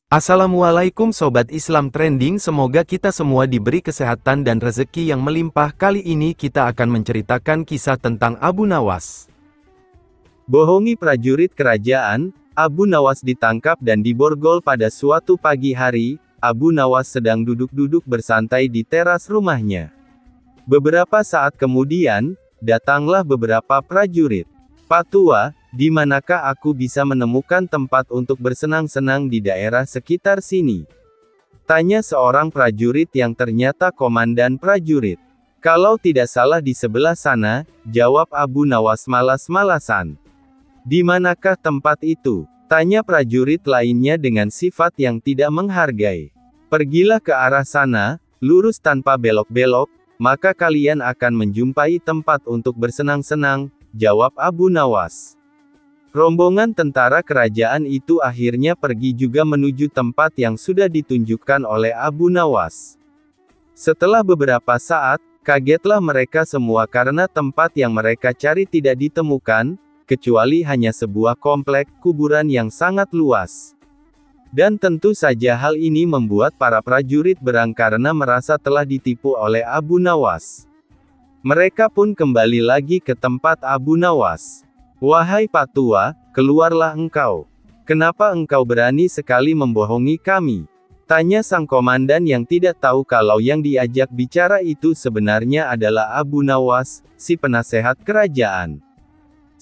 Assalamualaikum Sobat Islam Trending, semoga kita semua diberi kesehatan dan rezeki yang melimpah. Kali ini kita akan menceritakan kisah tentang Abu Nawas. Bohongi prajurit kerajaan. Abu Nawas ditangkap dan diborgol pada suatu pagi hari. Abu Nawas sedang duduk-duduk bersantai di teras rumahnya. Beberapa saat kemudian, datanglah beberapa prajurit. "Pak Tua, di manakah aku bisa menemukan tempat untuk bersenang-senang di daerah sekitar sini?" tanya seorang prajurit yang ternyata komandan prajurit. "Kalau tidak salah di sebelah sana," jawab Abu Nawas malas-malasan. "Di manakah tempat itu?" tanya prajurit lainnya dengan sifat yang tidak menghargai. "Pergilah ke arah sana, lurus tanpa belok-belok, maka kalian akan menjumpai tempat untuk bersenang-senang," jawab Abu Nawas. Rombongan tentara kerajaan itu akhirnya pergi juga menuju tempat yang sudah ditunjukkan oleh Abu Nawas. Setelah beberapa saat, kagetlah mereka semua karena tempat yang mereka cari tidak ditemukan, kecuali hanya sebuah komplek kuburan yang sangat luas. Dan tentu saja hal ini membuat para prajurit berang karena merasa telah ditipu oleh Abu Nawas. Mereka pun kembali lagi ke tempat Abu Nawas. "Wahai Pak Tua, keluarlah engkau. Kenapa engkau berani sekali membohongi kami?" tanya sang komandan yang tidak tahu kalau yang diajak bicara itu sebenarnya adalah Abu Nawas, si penasehat kerajaan.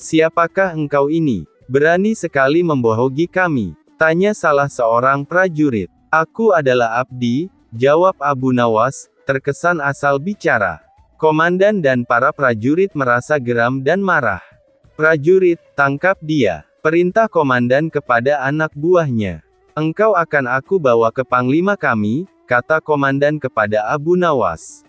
"Siapakah engkau ini? Berani sekali membohongi kami?" tanya salah seorang prajurit. "Aku adalah Abdi," jawab Abu Nawas, terkesan asal bicara. Komandan dan para prajurit merasa geram dan marah. "Prajurit, tangkap dia," perintah komandan kepada anak buahnya. "Engkau akan aku bawa ke panglima kami," kata komandan kepada Abu Nawas.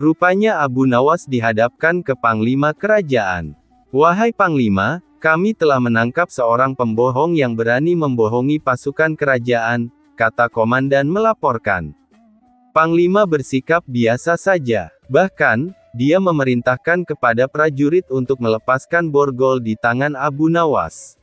Rupanya Abu Nawas dihadapkan ke panglima kerajaan. "Wahai panglima, kami telah menangkap seorang pembohong yang berani membohongi pasukan kerajaan," kata komandan melaporkan. Panglima bersikap biasa saja. Bahkan, dia memerintahkan kepada prajurit untuk melepaskan borgol di tangan Abu Nawas.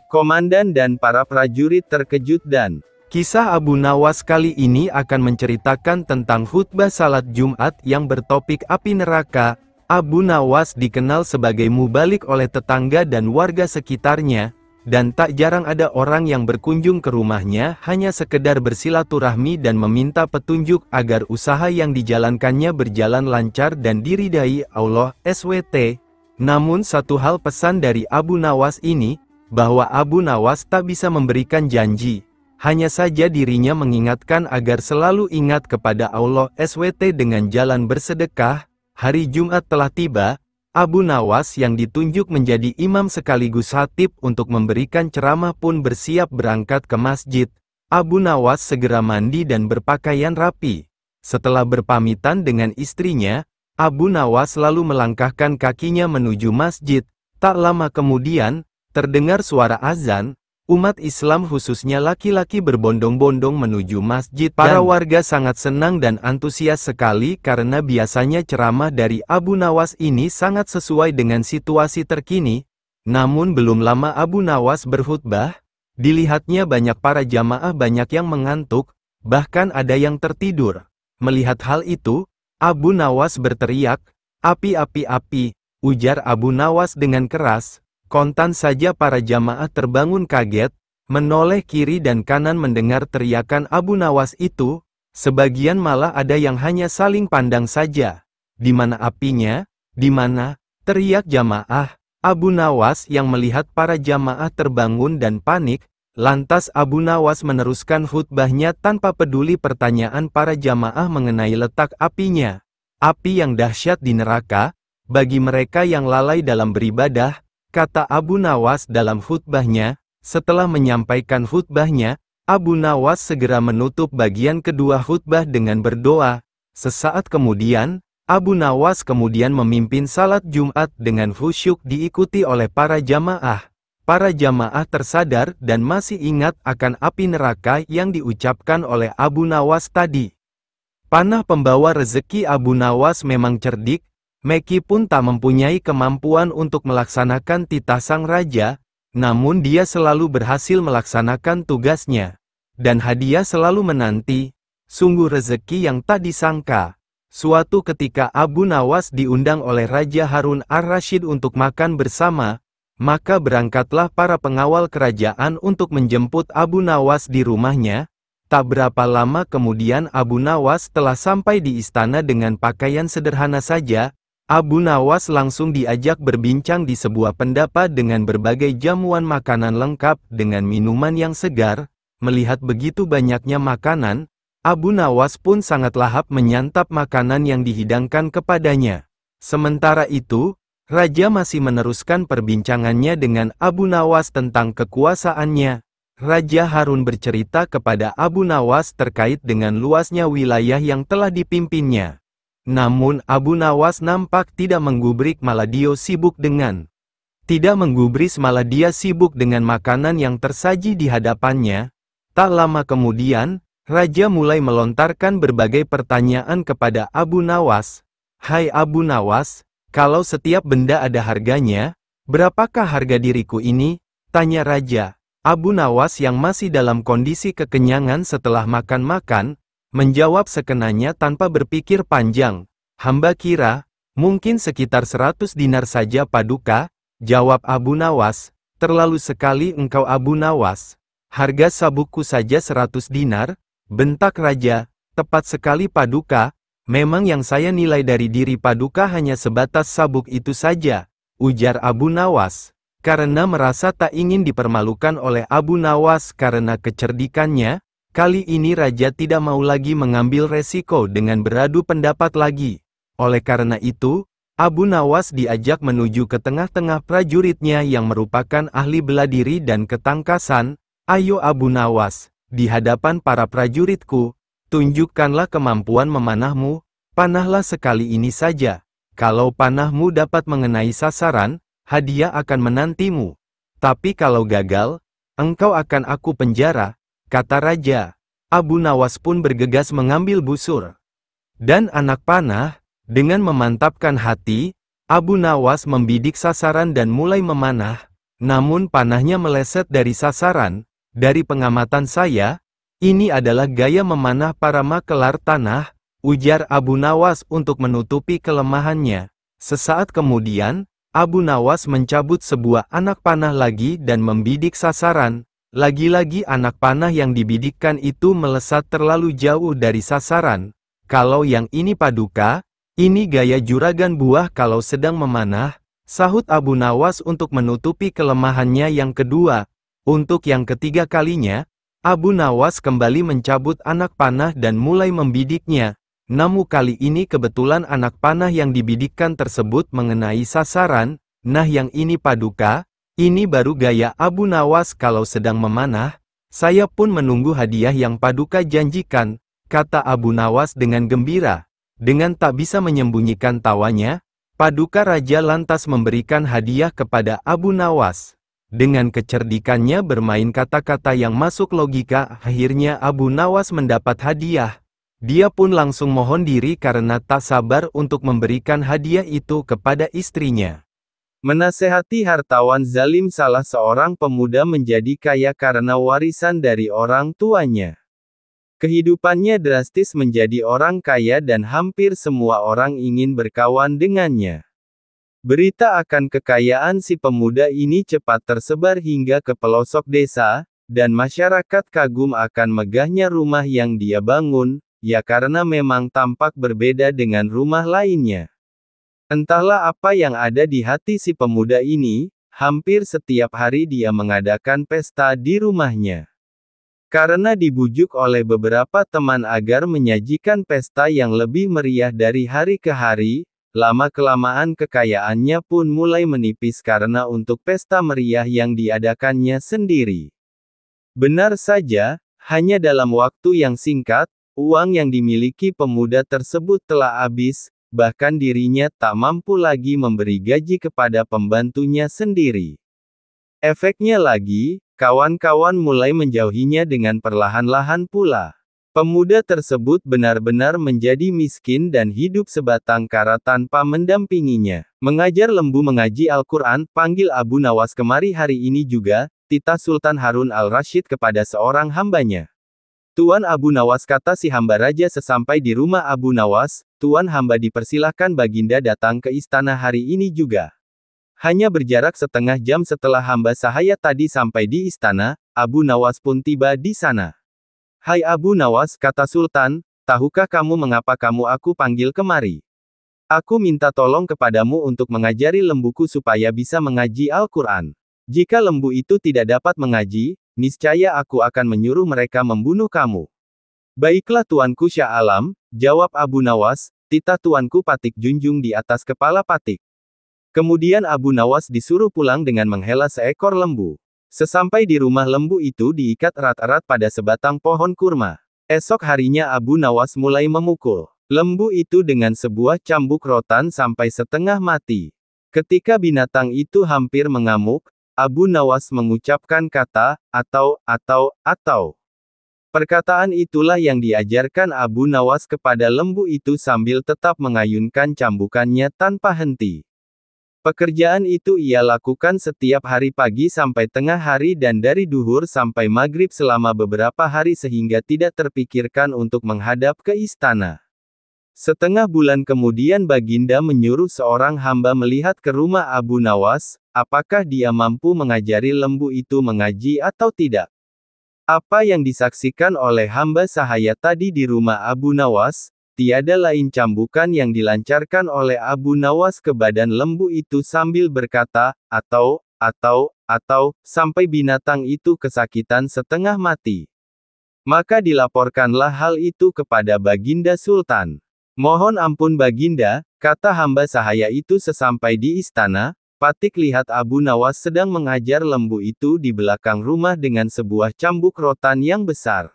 Komandan dan para prajurit terkejut dan kisah Abu Nawas kali ini akan menceritakan tentang khutbah salat Jumat yang bertopik api neraka. Abu Nawas dikenal sebagai mubalik oleh tetangga dan warga sekitarnya, dan tak jarang ada orang yang berkunjung ke rumahnya hanya sekedar bersilaturahmi dan meminta petunjuk agar usaha yang dijalankannya berjalan lancar dan diridai Allah SWT. Namun satu hal pesan dari Abu Nawas ini, bahwa Abu Nawas tak bisa memberikan janji. Hanya saja dirinya mengingatkan agar selalu ingat kepada Allah SWT dengan jalan bersedekah. Hari Jumat telah tiba. Abu Nawas yang ditunjuk menjadi imam sekaligus khatib untuk memberikan ceramah pun bersiap berangkat ke masjid. Abu Nawas segera mandi dan berpakaian rapi. Setelah berpamitan dengan istrinya, Abu Nawas lalu melangkahkan kakinya menuju masjid. Tak lama kemudian, terdengar suara azan. Umat Islam khususnya laki-laki berbondong-bondong menuju masjid. Para warga sangat senang dan antusias sekali karena biasanya ceramah dari Abu Nawas ini sangat sesuai dengan situasi terkini. Namun belum lama Abu Nawas berkhutbah, dilihatnya banyak para jamaah banyak yang mengantuk, bahkan ada yang tertidur. Melihat hal itu, Abu Nawas berteriak, "Api, api, api," ujar Abu Nawas dengan keras. Kontan saja para jamaah terbangun kaget, menoleh kiri dan kanan mendengar teriakan Abu Nawas itu. Sebagian malah ada yang hanya saling pandang saja. "Di mana apinya? Di mana?" teriak jamaah. Abu Nawas yang melihat para jamaah terbangun dan panik, lantas Abu Nawas meneruskan khutbahnya tanpa peduli pertanyaan para jamaah mengenai letak apinya. "Api yang dahsyat di neraka, bagi mereka yang lalai dalam beribadah," kata Abu Nawas dalam khutbahnya. Setelah menyampaikan khutbahnya, Abu Nawas segera menutup bagian kedua khutbah dengan berdoa. Sesaat kemudian, Abu Nawas kemudian memimpin salat Jumat dengan khusyuk diikuti oleh para jamaah. Para jamaah tersadar dan masih ingat akan api neraka yang diucapkan oleh Abu Nawas tadi. Panah pembawa rezeki Abu Nawas memang cerdik. Meskipun tak mempunyai kemampuan untuk melaksanakan titah sang raja, namun dia selalu berhasil melaksanakan tugasnya. dan hadiah selalu menanti. Sungguh rezeki yang tak disangka. Suatu ketika Abu Nawas diundang oleh Raja Harun ar-Rasyid untuk makan bersama, maka berangkatlah para pengawal kerajaan untuk menjemput Abu Nawas di rumahnya. Tak berapa lama kemudian Abu Nawas telah sampai di istana dengan pakaian sederhana saja. Abu Nawas langsung diajak berbincang di sebuah pendapa dengan berbagai jamuan makanan lengkap dengan minuman yang segar. Melihat begitu banyaknya makanan, Abu Nawas pun sangat lahap menyantap makanan yang dihidangkan kepadanya. Sementara itu, Raja masih meneruskan perbincangannya dengan Abu Nawas tentang kekuasaannya. Raja Harun bercerita kepada Abu Nawas terkait dengan luasnya wilayah yang telah dipimpinnya. Namun Abu Nawas nampak tidak menggubris, malah dia sibuk dengan makanan yang tersaji di hadapannya. Tak lama kemudian, Raja mulai melontarkan berbagai pertanyaan kepada Abu Nawas. "Hai Abu Nawas, kalau setiap benda ada harganya, berapakah harga diriku ini?" tanya Raja. Abu Nawas yang masih dalam kondisi kekenyangan setelah makan-makan, menjawab sekenanya tanpa berpikir panjang. "Hamba kira, mungkin sekitar 100 dinar saja Paduka," jawab Abu Nawas. "Terlalu sekali engkau Abu Nawas. Harga sabukku saja 100 dinar, bentak Raja. "Tepat sekali Paduka, memang yang saya nilai dari diri Paduka hanya sebatas sabuk itu saja," ujar Abu Nawas. Karena merasa tak ingin dipermalukan oleh Abu Nawas karena kecerdikannya, kali ini Raja tidak mau lagi mengambil resiko dengan beradu pendapat lagi. Oleh karena itu, Abu Nawas diajak menuju ke tengah-tengah prajuritnya yang merupakan ahli bela diri dan ketangkasan. "Ayo Abu Nawas, di hadapan para prajuritku, tunjukkanlah kemampuan memanahmu. Panahlah sekali ini saja. Kalau panahmu dapat mengenai sasaran, hadiah akan menantimu. Tapi kalau gagal, engkau akan aku penjara," kata Raja. Abu Nawas pun bergegas mengambil busur dan anak panah. Dengan memantapkan hati, Abu Nawas membidik sasaran dan mulai memanah. Namun panahnya meleset dari sasaran. "Dari pengamatan saya, ini adalah gaya memanah para makelar tanah," ujar Abu Nawas untuk menutupi kelemahannya. Sesaat kemudian, Abu Nawas mencabut sebuah anak panah lagi dan membidik sasaran. Lagi-lagi anak panah yang dibidikkan itu melesat terlalu jauh dari sasaran. "Kalau yang ini Paduka, ini gaya juragan buah kalau sedang memanah," sahut Abu Nawas untuk menutupi kelemahannya yang kedua. Untuk yang ketiga kalinya, Abu Nawas kembali mencabut anak panah dan mulai membidiknya. Namun kali ini kebetulan anak panah yang dibidikkan tersebut mengenai sasaran. "Nah yang ini Paduka, ini baru gaya Abu Nawas kalau sedang memanah. Saya pun menunggu hadiah yang Paduka janjikan," kata Abu Nawas dengan gembira. Dengan tak bisa menyembunyikan tawanya, Paduka Raja lantas memberikan hadiah kepada Abu Nawas. Dengan kecerdikannya bermain kata-kata yang masuk logika, akhirnya Abu Nawas mendapat hadiah. Dia pun langsung mohon diri karena tak sabar untuk memberikan hadiah itu kepada istrinya. Menasehati hartawan zalim, salah seorang pemuda menjadi kaya karena warisan dari orang tuanya. Kehidupannya drastis menjadi orang kaya dan hampir semua orang ingin berkawan dengannya. Berita akan kekayaan si pemuda ini cepat tersebar hingga ke pelosok desa, dan masyarakat kagum akan megahnya rumah yang dia bangun. Ya karena memang tampak berbeda dengan rumah lainnya. Entahlah apa yang ada di hati si pemuda ini, hampir setiap hari dia mengadakan pesta di rumahnya. Karena dibujuk oleh beberapa teman agar menyajikan pesta yang lebih meriah dari hari ke hari, lama-kelamaan kekayaannya pun mulai menipis karena untuk pesta meriah yang diadakannya sendiri. Benar saja, hanya dalam waktu yang singkat, uang yang dimiliki pemuda tersebut telah habis, bahkan dirinya tak mampu lagi memberi gaji kepada pembantunya sendiri. Efeknya lagi, kawan-kawan mulai menjauhinya dengan perlahan-lahan pula. Pemuda tersebut benar-benar menjadi miskin dan hidup sebatang kara tanpa mendampinginya. Mengajar lembu mengaji Al-Quran, panggil Abu Nawas kemari hari ini juga, titah Sultan Harun al-Rasyid kepada seorang hambanya. Tuan Abu Nawas, kata si hamba raja sesampai di rumah Abu Nawas, Tuan hamba dipersilahkan Baginda datang ke istana hari ini juga. Hanya berjarak setengah jam setelah hamba sahaya tadi sampai di istana, Abu Nawas pun tiba di sana. Hai Abu Nawas, kata Sultan, tahukah kamu mengapa aku panggil kemari? Aku minta tolong kepadamu untuk mengajari lembuku supaya bisa mengaji Al-Quran. Jika lembu itu tidak dapat mengaji, niscaya aku akan menyuruh mereka membunuh kamu. Baiklah Tuanku Syah Alam, jawab Abu Nawas, titah Tuanku patik junjung di atas kepala patik. Kemudian Abu Nawas disuruh pulang dengan menghela seekor lembu. Sesampai di rumah lembu itu diikat erat-erat pada sebatang pohon kurma. Esok harinya Abu Nawas mulai memukul lembu itu dengan sebuah cambuk rotan sampai setengah mati. Ketika binatang itu hampir mengamuk, Abu Nawas mengucapkan kata, atau. Perkataan itulah yang diajarkan Abu Nawas kepada lembu itu sambil tetap mengayunkan cambukannya tanpa henti. Pekerjaan itu ia lakukan setiap hari pagi sampai tengah hari dan dari duhur sampai maghrib selama beberapa hari sehingga tidak terpikirkan untuk menghadap ke istana. Setengah bulan kemudian Baginda menyuruh seorang hamba melihat ke rumah Abu Nawas, apakah dia mampu mengajari lembu itu mengaji atau tidak. Apa yang disaksikan oleh hamba sahaya tadi di rumah Abu Nawas, tiada lain cambukan yang dilancarkan oleh Abu Nawas ke badan lembu itu sambil berkata, atau, sampai binatang itu kesakitan setengah mati. Maka dilaporkanlah hal itu kepada Baginda Sultan. Mohon ampun Baginda, kata hamba sahaya itu sesampai di istana, patik lihat Abu Nawas sedang mengajar lembu itu di belakang rumah dengan sebuah cambuk rotan yang besar.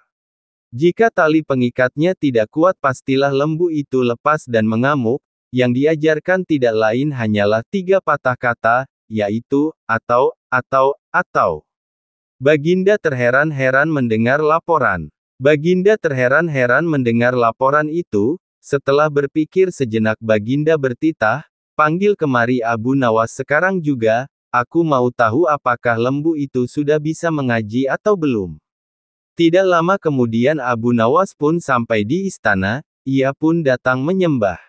Jika tali pengikatnya tidak kuat pastilah lembu itu lepas dan mengamuk, yang diajarkan tidak lain hanyalah 3 patah kata, yaitu, atau. Baginda terheran-heran mendengar laporan. Itu. Setelah berpikir sejenak Baginda bertitah, panggil kemari Abu Nawas sekarang juga, aku mau tahu apakah lembu itu sudah bisa mengaji atau belum. Tidak lama kemudian Abu Nawas pun sampai di istana, ia pun datang menyembah.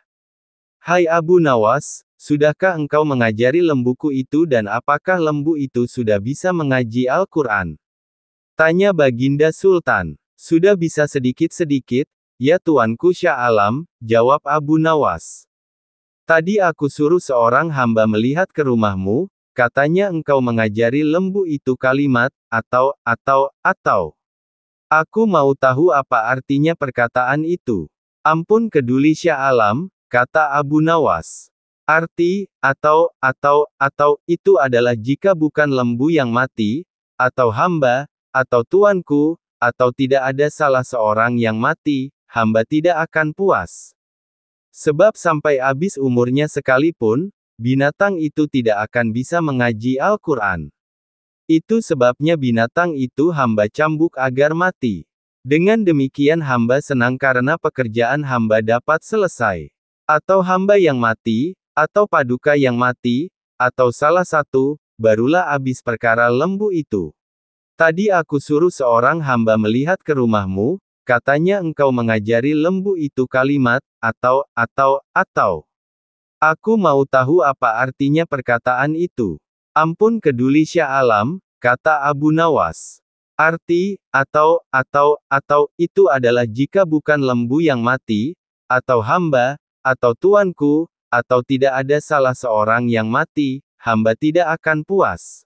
Hai Abu Nawas, sudahkah engkau mengajari lembuku itu dan apakah lembu itu sudah bisa mengaji Al-Quran? Tanya Baginda Sultan. Sudah bisa sedikit-sedikit, ya Tuanku Syah Alam, jawab Abu Nawas. Tadi aku suruh seorang hamba melihat ke rumahmu, katanya engkau mengajari lembu itu kalimat, atau. Aku mau tahu apa artinya perkataan itu. Ampun keduli Syah Alam, kata Abu Nawas. Arti, atau, itu adalah jika bukan lembu yang mati, atau hamba, atau tuanku, atau tidak ada salah seorang yang mati, hamba tidak akan puas. Sebab sampai habis umurnya sekalipun, binatang itu tidak akan bisa mengaji Al-Quran. Itu sebabnya binatang itu hamba cambuk agar mati. Dengan demikian hamba senang karena pekerjaan hamba dapat selesai. Atau hamba yang mati, atau paduka yang mati, atau salah satu, barulah habis perkara lembu itu. Tadi aku suruh seorang hamba melihat ke rumahmu, katanya engkau mengajari lembu itu kalimat, atau. Aku mau tahu apa artinya perkataan itu. Ampun keduli Syah Alam, kata Abu Nawas. Arti, atau, itu adalah jika bukan lembu yang mati, atau hamba, atau tuanku, atau tidak ada salah seorang yang mati, hamba tidak akan puas.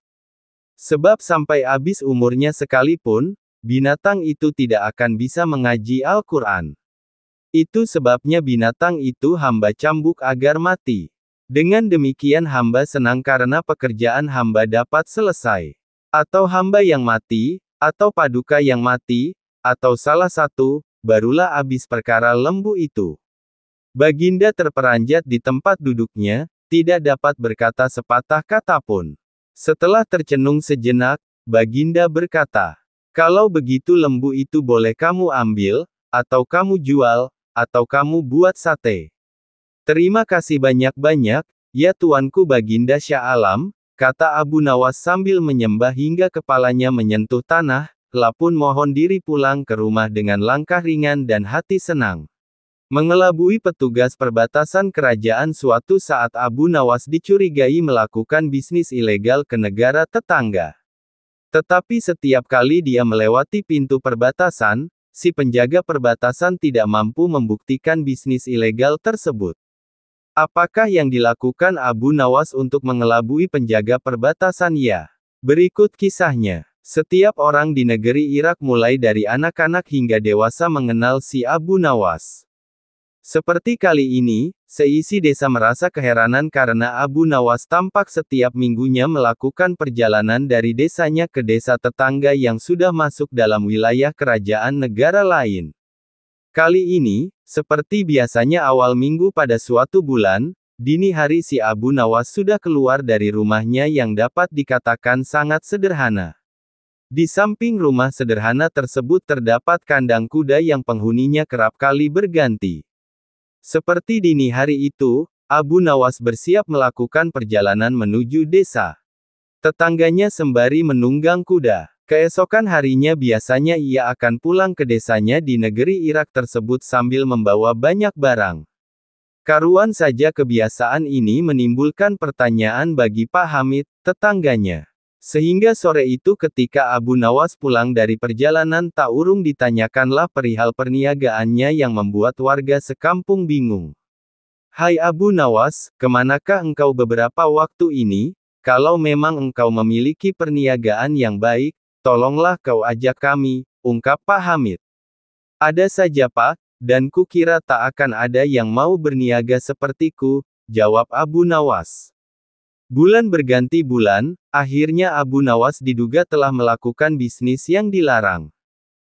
Sebab sampai habis umurnya sekalipun, binatang itu tidak akan bisa mengaji Al-Quran. Itu sebabnya binatang itu hamba cambuk agar mati. Dengan demikian hamba senang karena pekerjaan hamba dapat selesai. Atau hamba yang mati, atau paduka yang mati, atau salah satu, barulah habis perkara lembu itu. Baginda terperanjat di tempat duduknya, tidak dapat berkata sepatah kata pun. Setelah tercenung sejenak, Baginda berkata, kalau begitu lembu itu boleh kamu ambil, atau kamu jual, atau kamu buat sate. Terima kasih banyak-banyak, ya Tuanku Baginda Syah Alam, kata Abu Nawas sambil menyembah hingga kepalanya menyentuh tanah, La pun mohon diri pulang ke rumah dengan langkah ringan dan hati senang. Mengelabui petugas perbatasan kerajaan suatu saat Abu Nawas dicurigai melakukan bisnis ilegal ke negara tetangga. Tetapi setiap kali dia melewati pintu perbatasan, si penjaga perbatasan tidak mampu membuktikan bisnis ilegal tersebut. Apakah yang dilakukan Abu Nawas untuk mengelabui penjaga perbatasan? Ya, berikut kisahnya. Setiap orang di negeri Irak mulai dari anak-anak hingga dewasa mengenal si Abu Nawas. Seperti kali ini, seisi desa merasa keheranan karena Abu Nawas tampak setiap minggunya melakukan perjalanan dari desanya ke desa tetangga yang sudah masuk dalam wilayah kerajaan negara lain. Kali ini, seperti biasanya awal minggu pada suatu bulan, dini hari si Abu Nawas sudah keluar dari rumahnya yang dapat dikatakan sangat sederhana. Di samping rumah sederhana tersebut terdapat kandang kuda yang penghuninya kerap kali berganti. Seperti dini hari itu, Abu Nawas bersiap melakukan perjalanan menuju desa tetangganya sembari menunggang kuda. Keesokan harinya biasanya ia akan pulang ke desanya di negeri Irak tersebut sambil membawa banyak barang. Karuan saja kebiasaan ini menimbulkan pertanyaan bagi Pak Hamid, tetangganya. Sehingga sore itu ketika Abu Nawas pulang dari perjalanan tak urung ditanyakanlah perihal perniagaannya yang membuat warga sekampung bingung. "Hai Abu Nawas, kemanakah engkau beberapa waktu ini? Kalau memang engkau memiliki perniagaan yang baik, tolonglah kau ajak kami," ungkap Pak Hamid. "Ada saja Pak, dan kukira tak akan ada yang mau berniaga sepertiku," jawab Abu Nawas. Bulan berganti bulan, akhirnya Abu Nawas diduga telah melakukan bisnis yang dilarang.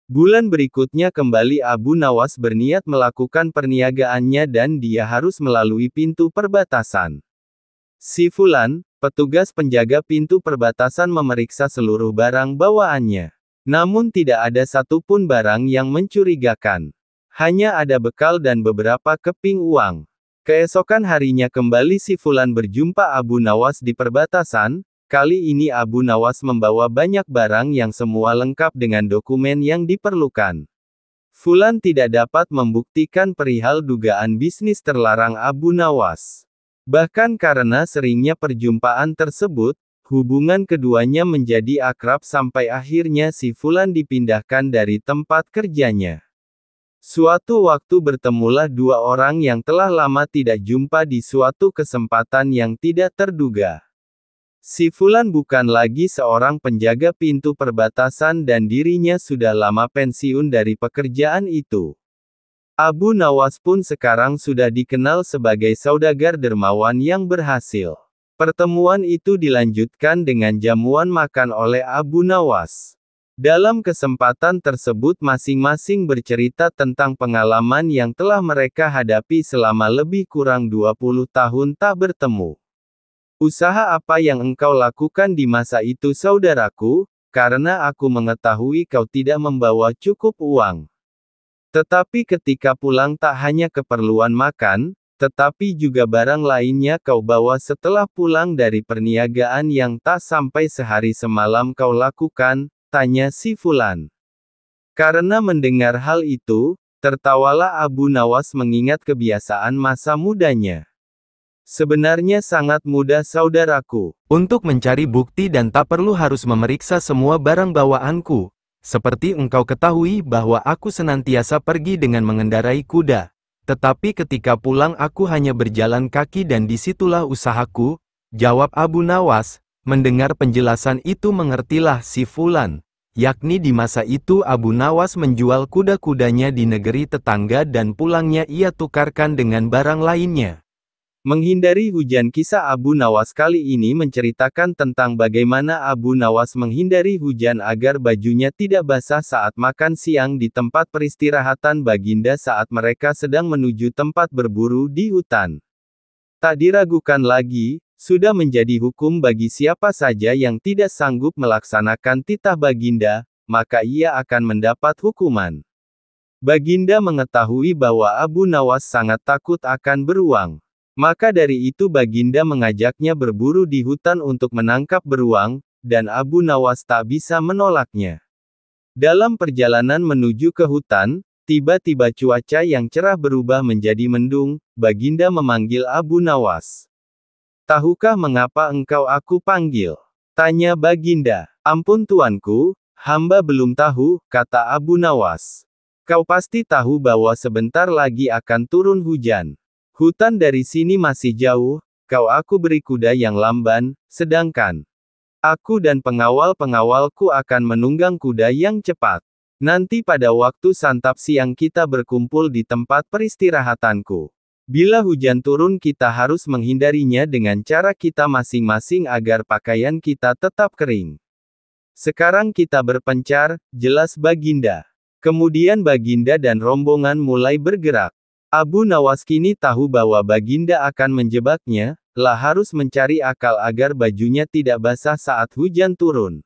Bulan berikutnya kembali Abu Nawas berniat melakukan perniagaannya dan dia harus melalui pintu perbatasan. Si Fulan, petugas penjaga pintu perbatasan memeriksa seluruh barang bawaannya. Namun tidak ada satupun barang yang mencurigakan. Hanya ada bekal dan beberapa keping uang. Keesokan harinya kembali si Fulan berjumpa Abu Nawas di perbatasan, kali ini Abu Nawas membawa banyak barang yang semua lengkap dengan dokumen yang diperlukan. Fulan tidak dapat membuktikan perihal dugaan bisnis terlarang Abu Nawas. Bahkan karena seringnya perjumpaan tersebut, hubungan keduanya menjadi akrab sampai akhirnya si Fulan dipindahkan dari tempat kerjanya. Suatu waktu bertemulah dua orang yang telah lama tidak jumpa di suatu kesempatan yang tidak terduga. Si Fulan bukan lagi seorang penjaga pintu perbatasan dan dirinya sudah lama pensiun dari pekerjaan itu. Abu Nawas pun sekarang sudah dikenal sebagai saudagar dermawan yang berhasil. Pertemuan itu dilanjutkan dengan jamuan makan oleh Abu Nawas. Dalam kesempatan tersebut masing-masing bercerita tentang pengalaman yang telah mereka hadapi selama lebih kurang 20 tahun tak bertemu. "Usaha apa yang engkau lakukan di masa itu saudaraku? Karena aku mengetahui kau tidak membawa cukup uang. Tetapi ketika pulang tak hanya keperluan makan, tetapi juga barang lainnya kau bawa setelah pulang dari perniagaan yang tak sampai sehari semalam kau lakukan," tanya si Fulan. Karena mendengar hal itu, tertawalah Abu Nawas mengingat kebiasaan masa mudanya. "Sebenarnya sangat mudah saudaraku. Untuk mencari bukti dan tak perlu harus memeriksa semua barang bawaanku. Seperti engkau ketahui bahwa aku senantiasa pergi dengan mengendarai kuda. Tetapi ketika pulang aku hanya berjalan kaki dan disitulah usahaku," jawab Abu Nawas. Mendengar penjelasan itu mengertilah si Fulan. Yakni di masa itu Abu Nawas menjual kuda-kudanya di negeri tetangga dan pulangnya ia tukarkan dengan barang lainnya. Menghindari hujan. Kisah Abu Nawas kali ini menceritakan tentang bagaimana Abu Nawas menghindari hujan agar bajunya tidak basah saat makan siang di tempat peristirahatan baginda saat mereka sedang menuju tempat berburu di hutan. Tak diragukan lagi, sudah menjadi hukum bagi siapa saja yang tidak sanggup melaksanakan titah baginda, maka ia akan mendapat hukuman. Baginda mengetahui bahwa Abu Nawas sangat takut akan beruang. Maka dari itu baginda mengajaknya berburu di hutan untuk menangkap beruang, dan Abu Nawas tak bisa menolaknya. Dalam perjalanan menuju ke hutan, tiba-tiba cuaca yang cerah berubah menjadi mendung. Baginda memanggil Abu Nawas. "Tahukah mengapa engkau aku panggil?" tanya Baginda. "Ampun tuanku, hamba belum tahu," kata Abu Nawas. "Kau pasti tahu bahwa sebentar lagi akan turun hujan. Hutan dari sini masih jauh, aku beri kuda yang lamban, sedangkan aku dan pengawal-pengawalku akan menunggang kuda yang cepat. Nanti pada waktu santap siang kita berkumpul di tempat peristirahatanku. Bila hujan turun kita harus menghindarinya dengan cara kita masing-masing agar pakaian kita tetap kering. Sekarang kita berpencar," jelas Baginda. Kemudian Baginda dan rombongan mulai bergerak. Abu Nawas kini tahu bahwa Baginda akan menjebaknya, harus mencari akal agar bajunya tidak basah saat hujan turun.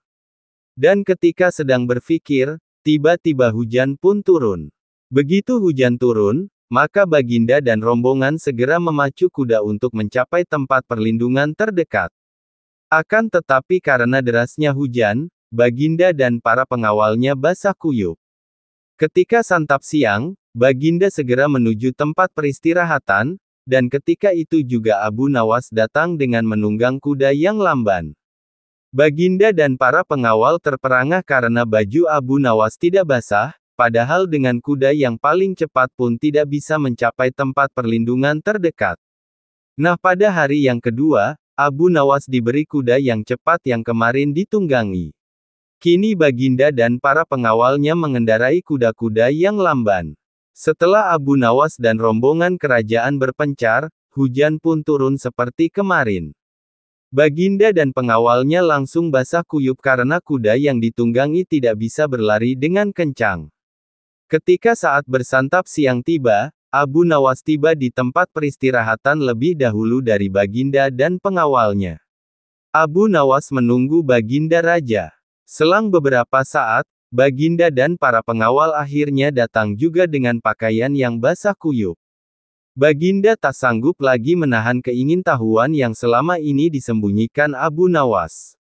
Dan ketika sedang berpikir, tiba-tiba hujan pun turun. Begitu hujan turun, maka Baginda dan rombongan segera memacu kuda untuk mencapai tempat perlindungan terdekat. Akan tetapi karena derasnya hujan, Baginda dan para pengawalnya basah kuyup. Ketika santap siang, Baginda segera menuju tempat peristirahatan, dan ketika itu juga Abu Nawas datang dengan menunggang kuda yang lamban. Baginda dan para pengawal terperangah karena baju Abu Nawas tidak basah, padahal dengan kuda yang paling cepat pun tidak bisa mencapai tempat perlindungan terdekat. Nah, pada hari yang kedua, Abu Nawas diberi kuda yang cepat yang kemarin ditunggangi. Kini Baginda dan para pengawalnya mengendarai kuda-kuda yang lamban. Setelah Abu Nawas dan rombongan kerajaan berpencar, hujan pun turun seperti kemarin. Baginda dan pengawalnya langsung basah kuyup karena kuda yang ditunggangi tidak bisa berlari dengan kencang. Ketika saat bersantap siang tiba, Abu Nawas tiba di tempat peristirahatan lebih dahulu dari Baginda dan pengawalnya. Abu Nawas menunggu Baginda Raja. Selang beberapa saat, Baginda dan para pengawal akhirnya datang juga dengan pakaian yang basah kuyup. Baginda tak sanggup lagi menahan keingintahuan yang selama ini disembunyikan Abu Nawas.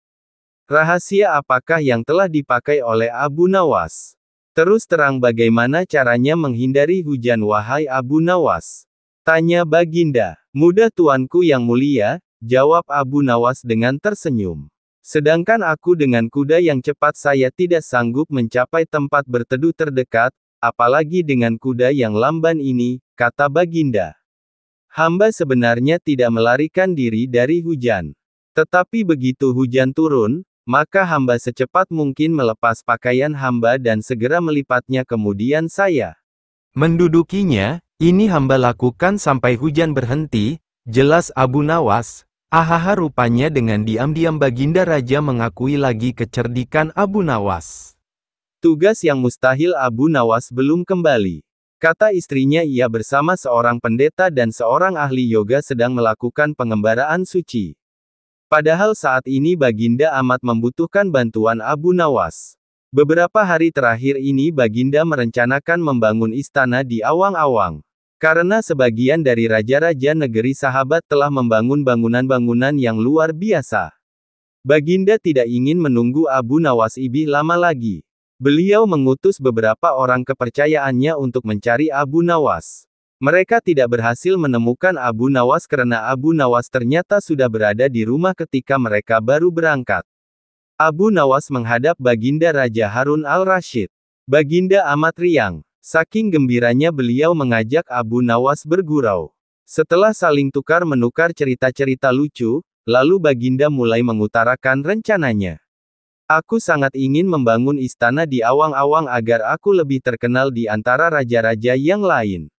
Rahasia apakah yang telah dipakai oleh Abu Nawas? Terus terang bagaimana caranya menghindari hujan wahai Abu Nawas? Tanya Baginda. "Mudah tuanku yang mulia," jawab Abu Nawas dengan tersenyum. "Sedangkan aku dengan kuda yang cepat saya tidak sanggup mencapai tempat berteduh terdekat, apalagi dengan kuda yang lamban ini," kata Baginda. "Hamba sebenarnya tidak melarikan diri dari hujan. Tetapi begitu hujan turun, maka hamba secepat mungkin melepas pakaian hamba dan segera melipatnya kemudian saya mendudukinya. Ini hamba lakukan sampai hujan berhenti," jelas Abu Nawas. Ahaha, rupanya dengan diam-diam Baginda Raja mengakui lagi kecerdikan Abu Nawas. Tugas yang mustahil Abu Nawas belum kembali. Kata istrinya, ia bersama seorang pendeta dan seorang ahli yoga sedang melakukan pengembaraan suci. Padahal saat ini Baginda amat membutuhkan bantuan Abu Nawas. Beberapa hari terakhir ini Baginda merencanakan membangun istana di awang-awang. Karena sebagian dari raja-raja negeri sahabat telah membangun bangunan-bangunan yang luar biasa. Baginda tidak ingin menunggu Abu Nawas lebih lama lagi. Beliau mengutus beberapa orang kepercayaannya untuk mencari Abu Nawas. Mereka tidak berhasil menemukan Abu Nawas karena Abu Nawas ternyata sudah berada di rumah ketika mereka baru berangkat. Abu Nawas menghadap Baginda Raja Harun al-Rashid. Baginda amat riang. Saking gembiranya beliau mengajak Abu Nawas bergurau. Setelah saling tukar-menukar cerita-cerita lucu, lalu Baginda mulai mengutarakan rencananya. "Aku sangat ingin membangun istana di awang-awang agar aku lebih terkenal di antara raja-raja yang lain.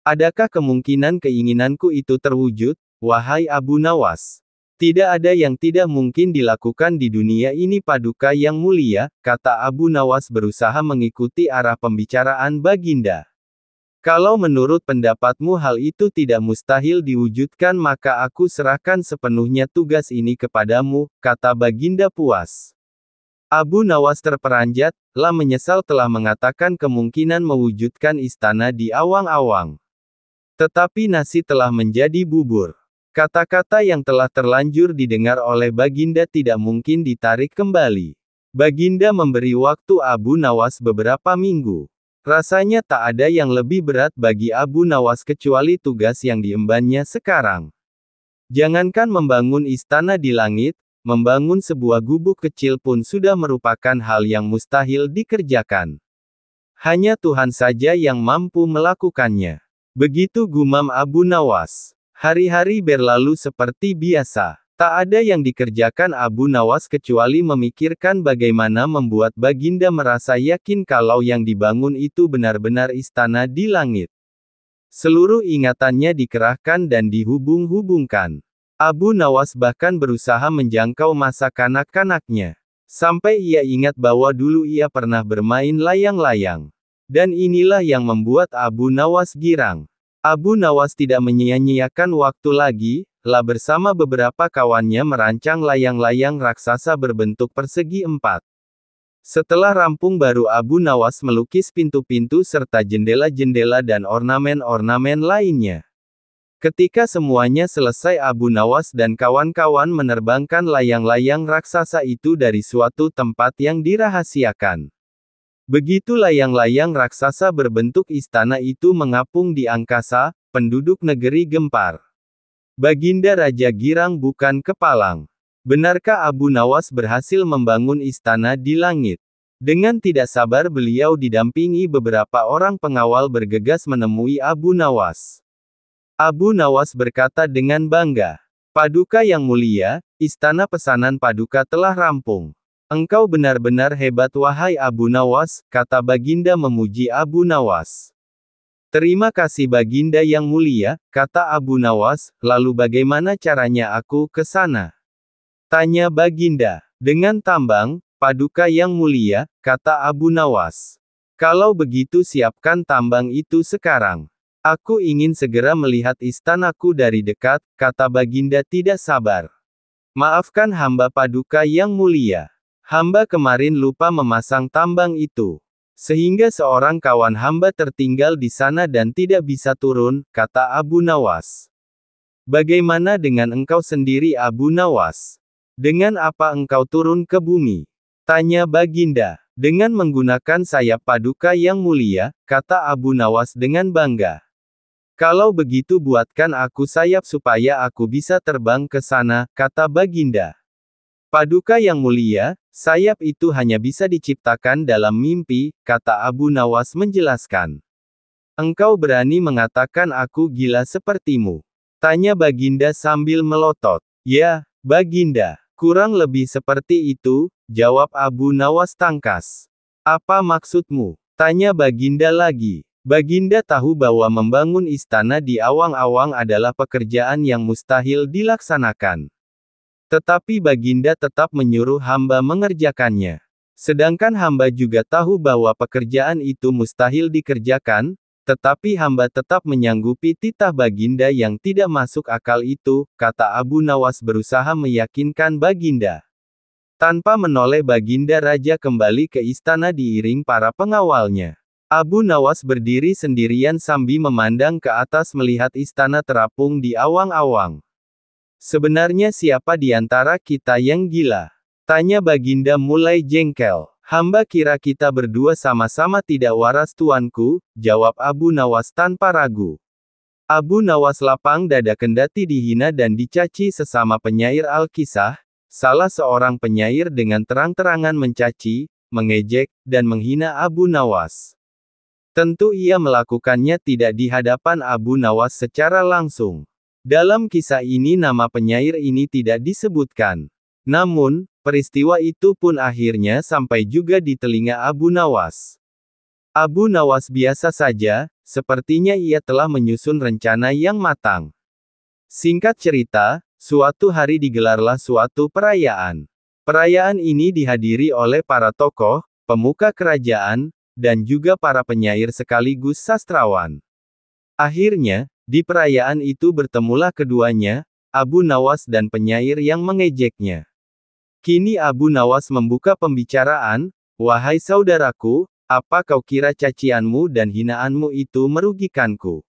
Adakah kemungkinan keinginanku itu terwujud, wahai Abu Nawas?" "Tidak ada yang tidak mungkin dilakukan di dunia ini Paduka yang mulia," kata Abu Nawas berusaha mengikuti arah pembicaraan Baginda. "Kalau menurut pendapatmu hal itu tidak mustahil diwujudkan maka aku serahkan sepenuhnya tugas ini kepadamu," kata Baginda puas. Abu Nawas terperanjat, menyesal telah mengatakan kemungkinan mewujudkan istana di awang-awang. Tetapi nasi telah menjadi bubur. Kata-kata yang telah terlanjur didengar oleh Baginda tidak mungkin ditarik kembali. Baginda memberi waktu Abu Nawas beberapa minggu. Rasanya tak ada yang lebih berat bagi Abu Nawas kecuali tugas yang diembannya sekarang. Jangankan membangun istana di langit, membangun sebuah gubuk kecil pun sudah merupakan hal yang mustahil dikerjakan. Hanya Tuhan saja yang mampu melakukannya. Begitu gumam Abu Nawas. Hari-hari berlalu seperti biasa. Tak ada yang dikerjakan Abu Nawas kecuali memikirkan bagaimana membuat Baginda merasa yakin kalau yang dibangun itu benar-benar istana di langit. Seluruh ingatannya dikerahkan dan dihubung-hubungkan. Abu Nawas bahkan berusaha menjangkau masa kanak-kanaknya. Sampai ia ingat bahwa dulu ia pernah bermain layang-layang. Dan inilah yang membuat Abu Nawas girang. Abu Nawas tidak menyia-nyiakan waktu lagi, bersama beberapa kawannya merancang layang-layang raksasa berbentuk persegi 4. Setelah rampung baru Abu Nawas melukis pintu-pintu serta jendela-jendela dan ornamen-ornamen lainnya. Ketika semuanya selesai Abu Nawas dan kawan-kawan menerbangkan layang-layang raksasa itu dari suatu tempat yang dirahasiakan. Begitu layang-layang raksasa berbentuk istana itu mengapung di angkasa, penduduk negeri gempar. Baginda Raja girang bukan kepalang. Benarkah Abu Nawas berhasil membangun istana di langit? Dengan tidak sabar beliau didampingi beberapa orang pengawal bergegas menemui Abu Nawas. Abu Nawas berkata dengan bangga, "Paduka yang mulia, istana pesanan Paduka telah rampung. Engkau benar-benar hebat wahai Abu Nawas," kata Baginda memuji Abu Nawas. "Terima kasih Baginda yang mulia," kata Abu Nawas, "lalu bagaimana caranya aku ke sana?" Tanya Baginda. "Dengan tambang, Paduka yang mulia," kata Abu Nawas. "Kalau begitu siapkan tambang itu sekarang. Aku ingin segera melihat istanaku dari dekat," kata Baginda tidak sabar. "Maafkan hamba Paduka yang mulia. Hamba kemarin lupa memasang tambang itu. Sehingga seorang kawan hamba tertinggal di sana dan tidak bisa turun," kata Abu Nawas. "Bagaimana dengan engkau sendiri Abu Nawas? Dengan apa engkau turun ke bumi?" tanya Baginda. "Dengan menggunakan sayap Paduka yang mulia," kata Abu Nawas dengan bangga. "Kalau begitu buatkan aku sayap supaya aku bisa terbang ke sana," kata Baginda. "Paduka yang mulia, sayap itu hanya bisa diciptakan dalam mimpi," kata Abu Nawas menjelaskan. "Engkau berani mengatakan aku gila sepertimu?" tanya Baginda sambil melotot. "Ya, Baginda, kurang lebih seperti itu," jawab Abu Nawas tangkas. "Apa maksudmu?" tanya Baginda lagi. Baginda tahu bahwa membangun istana di awang-awang adalah pekerjaan yang mustahil dilaksanakan. Tetapi Baginda tetap menyuruh hamba mengerjakannya. Sedangkan hamba juga tahu bahwa pekerjaan itu mustahil dikerjakan, tetapi hamba tetap menyanggupi titah Baginda yang tidak masuk akal itu, kata Abu Nawas berusaha meyakinkan Baginda. Tanpa menoleh Baginda Raja kembali ke istana diiring para pengawalnya. Abu Nawas berdiri sendirian sambil memandang ke atas melihat istana terapung di awang-awang. "Sebenarnya siapa di antara kita yang gila?" tanya Baginda mulai jengkel. "Hamba kira kita berdua sama-sama tidak waras tuanku," jawab Abu Nawas tanpa ragu. Abu Nawas lapang dada kendati dihina dan dicaci sesama penyair Al-Kisah, salah seorang penyair dengan terang-terangan mencaci, mengejek, dan menghina Abu Nawas. Tentu ia melakukannya tidak di hadapan Abu Nawas secara langsung. Dalam kisah ini nama penyair ini tidak disebutkan. Namun, peristiwa itu pun akhirnya sampai juga di telinga Abu Nawas. Abu Nawas biasa saja, sepertinya ia telah menyusun rencana yang matang. Singkat cerita, suatu hari digelarlah suatu perayaan. Perayaan ini dihadiri oleh para tokoh, pemuka kerajaan, dan juga para penyair sekaligus sastrawan. Akhirnya, di perayaan itu bertemulah keduanya, Abu Nawas dan penyair yang mengejeknya. Kini Abu Nawas membuka pembicaraan, "Wahai saudaraku, apa kau kira cacianmu dan hinaanmu itu merugikanku?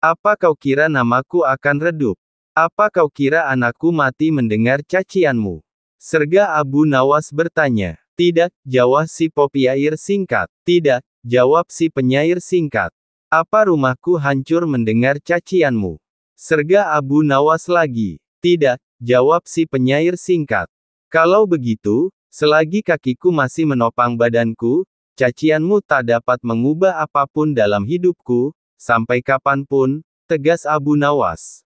Apa kau kira namaku akan redup? Apa kau kira anakku mati mendengar cacianmu?" Serga Abu Nawas bertanya. Tidak, jawab si penyair singkat. Tidak, jawab si penyair singkat. Apa rumahku hancur mendengar cacianmu? Serga Abu Nawas lagi. Tidak, jawab si penyair singkat. Kalau begitu, selagi kakiku masih menopang badanku, cacianmu tak dapat mengubah apapun dalam hidupku, sampai kapanpun, tegas Abu Nawas.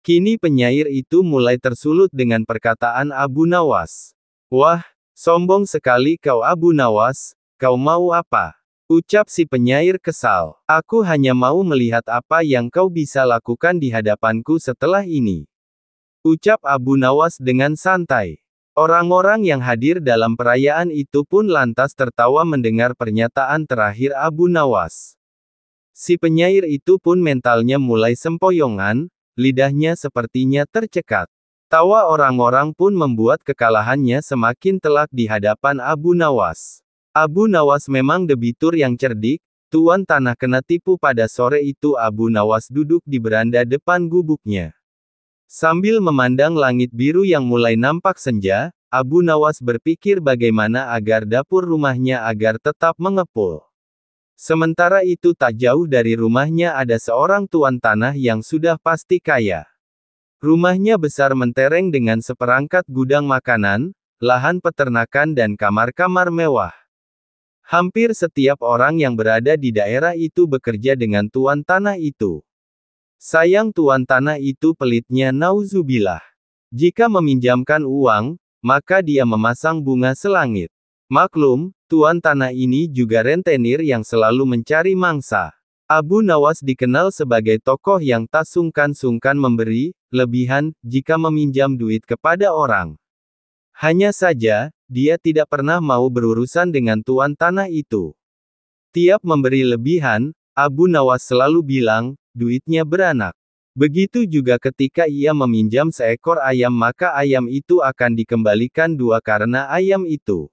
Kini penyair itu mulai tersulut dengan perkataan Abu Nawas. Wah, sombong sekali kau Abu Nawas, kau mau apa? Ucap si penyair kesal. Aku hanya mau melihat apa yang kau bisa lakukan di hadapanku setelah ini. Ucap Abu Nawas dengan santai. Orang-orang yang hadir dalam perayaan itu pun lantas tertawa mendengar pernyataan terakhir Abu Nawas. Si penyair itu pun mentalnya mulai sempoyongan, lidahnya sepertinya tercekat. Tawa orang-orang pun membuat kekalahannya semakin telak di hadapan Abu Nawas. Abu Nawas memang debitur yang cerdik, tuan tanah kena tipu pada sore itu Abu Nawas duduk di beranda depan gubuknya. Sambil memandang langit biru yang mulai nampak senja, Abu Nawas berpikir bagaimana agar dapur rumahnya agar tetap mengepul. Sementara itu tak jauh dari rumahnya ada seorang tuan tanah yang sudah pasti kaya. Rumahnya besar mentereng dengan seperangkat gudang makanan, lahan peternakan dan kamar-kamar mewah. Hampir setiap orang yang berada di daerah itu bekerja dengan tuan tanah itu. Sayang tuan tanah itu pelitnya nauzubillah. Jika meminjamkan uang, maka dia memasang bunga selangit. Maklum, tuan tanah ini juga rentenir yang selalu mencari mangsa. Abu Nawas dikenal sebagai tokoh yang tak sungkan-sungkan memberi, lebihan, jika meminjam duit kepada orang. Hanya saja, dia tidak pernah mau berurusan dengan tuan tanah itu. Tiap memberi lebihan, Abu Nawas selalu bilang, duitnya beranak. Begitu juga ketika ia meminjam seekor ayam maka ayam itu akan dikembalikan dua karena ayam itu.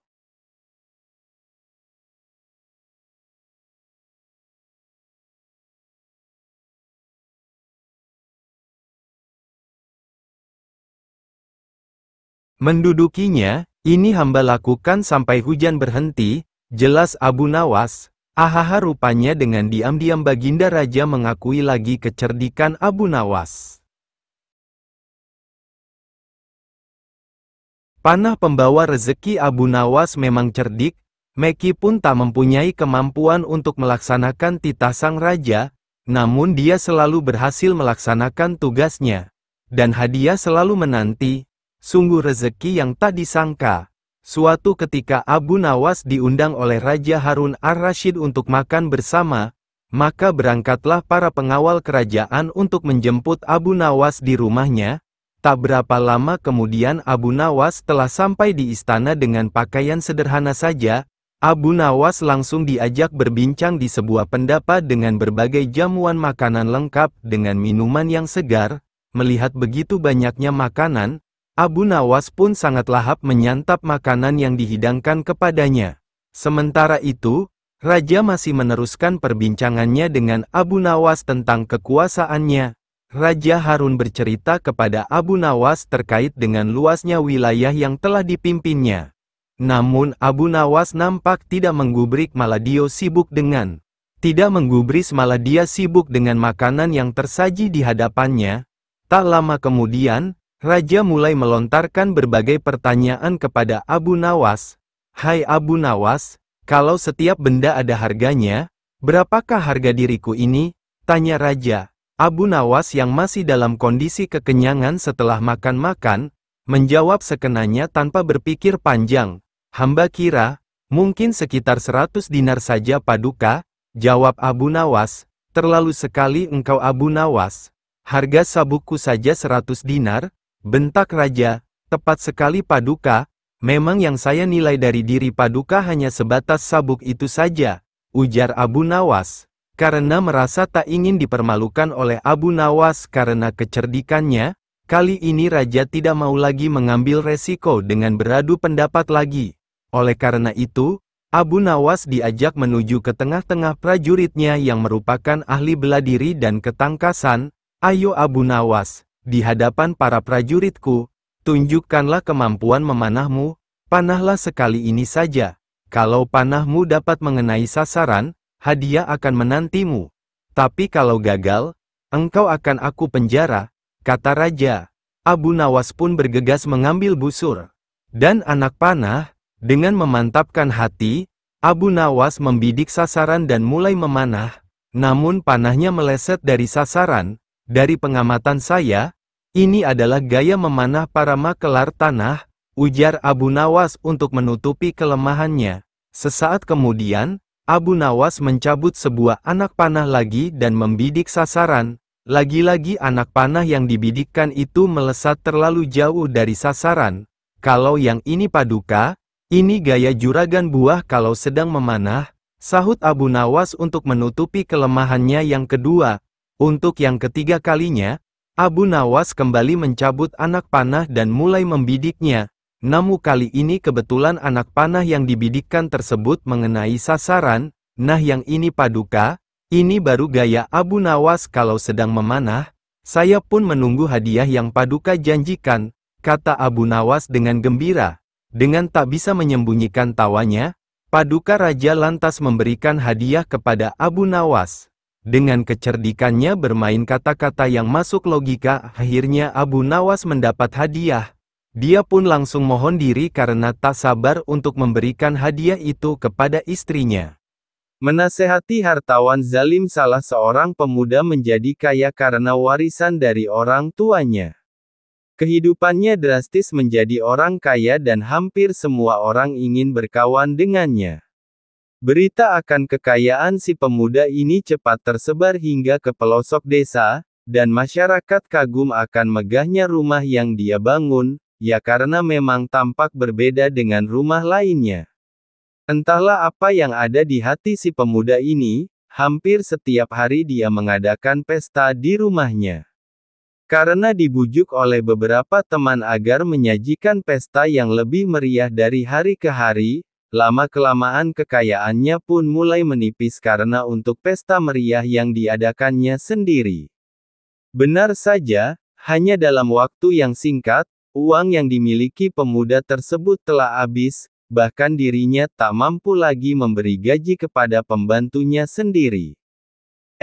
Mendudukinya, ini hamba lakukan sampai hujan berhenti, jelas Abu Nawas. Ahaha rupanya dengan diam-diam Baginda Raja mengakui lagi kecerdikan Abu Nawas. Panah pembawa rezeki Abu Nawas memang cerdik, meskipun tak mempunyai kemampuan untuk melaksanakan titah sang raja, namun dia selalu berhasil melaksanakan tugasnya. Dan hadiah selalu menanti, sungguh rezeki yang tak disangka. Suatu ketika Abu Nawas diundang oleh Raja Harun ar-Rasyid untuk makan bersama, maka berangkatlah para pengawal kerajaan untuk menjemput Abu Nawas di rumahnya. Tak berapa lama kemudian Abu Nawas telah sampai di istana dengan pakaian sederhana saja. Abu Nawas langsung diajak berbincang di sebuah pendapa dengan berbagai jamuan makanan lengkap dengan minuman yang segar. Melihat begitu banyaknya makanan, Abu Nawas pun sangat lahap menyantap makanan yang dihidangkan kepadanya. Sementara itu, Raja masih meneruskan perbincangannya dengan Abu Nawas tentang kekuasaannya. Raja Harun bercerita kepada Abu Nawas terkait dengan luasnya wilayah yang telah dipimpinnya. Namun Abu Nawas nampak tidak menggubris malah dia sibuk dengan makanan yang tersaji di hadapannya. Tak lama kemudian, Raja mulai melontarkan berbagai pertanyaan kepada Abu Nawas. Hai Abu Nawas, kalau setiap benda ada harganya, berapakah harga diriku ini? Tanya Raja. Abu Nawas yang masih dalam kondisi kekenyangan setelah makan-makan, menjawab sekenanya tanpa berpikir panjang. Hamba kira, mungkin sekitar 100 dinar saja Paduka, jawab Abu Nawas. Terlalu sekali engkau Abu Nawas. Harga sabukku saja 100 dinar, bentak Raja. Tepat sekali Paduka, memang yang saya nilai dari diri Paduka hanya sebatas sabuk itu saja, ujar Abu Nawas. Karena merasa tak ingin dipermalukan oleh Abu Nawas karena kecerdikannya, kali ini Raja tidak mau lagi mengambil resiko dengan beradu pendapat lagi. Oleh karena itu, Abu Nawas diajak menuju ke tengah-tengah prajuritnya yang merupakan ahli bela diri dan ketangkasan. Ayo Abu Nawas, di hadapan para prajuritku, tunjukkanlah kemampuan memanahmu. Panahlah sekali ini saja. Kalau panahmu dapat mengenai sasaran, hadiah akan menantimu. Tapi kalau gagal, engkau akan aku penjara, kata raja. Abu Nawas pun bergegas mengambil busur. Dan anak panah, dengan memantapkan hati, Abu Nawas membidik sasaran dan mulai memanah. Namun panahnya meleset dari sasaran. Dari pengamatan saya, ini adalah gaya memanah para makelar tanah, ujar Abu Nawas untuk menutupi kelemahannya. Sesaat kemudian, Abu Nawas mencabut sebuah anak panah lagi dan membidik sasaran. Lagi-lagi anak panah yang dibidikkan itu melesat terlalu jauh dari sasaran. Kalau yang ini paduka, ini gaya juragan buah kalau sedang memanah, sahut Abu Nawas untuk menutupi kelemahannya yang kedua. Untuk yang ketiga kalinya, Abu Nawas kembali mencabut anak panah dan mulai membidiknya. Namun kali ini kebetulan anak panah yang dibidikkan tersebut mengenai sasaran. Nah yang ini paduka, ini baru gaya Abu Nawas kalau sedang memanah. Saya pun menunggu hadiah yang paduka janjikan, kata Abu Nawas dengan gembira. Dengan tak bisa menyembunyikan tawanya, paduka raja lantas memberikan hadiah kepada Abu Nawas. Dengan kecerdikannya bermain kata-kata yang masuk logika, akhirnya Abu Nawas mendapat hadiah. Dia pun langsung mohon diri karena tak sabar untuk memberikan hadiah itu kepada istrinya. Menasehati hartawan zalim. Salah seorang pemuda menjadi kaya karena warisan dari orang tuanya. Kehidupannya drastis menjadi orang kaya dan hampir semua orang ingin berkawan dengannya. Berita akan kekayaan si pemuda ini cepat tersebar hingga ke pelosok desa, dan masyarakat kagum akan megahnya rumah yang dia bangun. Ya karena memang tampak berbeda dengan rumah lainnya. Entahlah apa yang ada di hati si pemuda ini, hampir setiap hari dia mengadakan pesta di rumahnya. Karena dibujuk oleh beberapa teman agar menyajikan pesta yang lebih meriah dari hari ke hari, lama-kelamaan kekayaannya pun mulai menipis karena untuk pesta meriah yang diadakannya sendiri. Benar saja, hanya dalam waktu yang singkat, uang yang dimiliki pemuda tersebut telah habis, bahkan dirinya tak mampu lagi memberi gaji kepada pembantunya sendiri.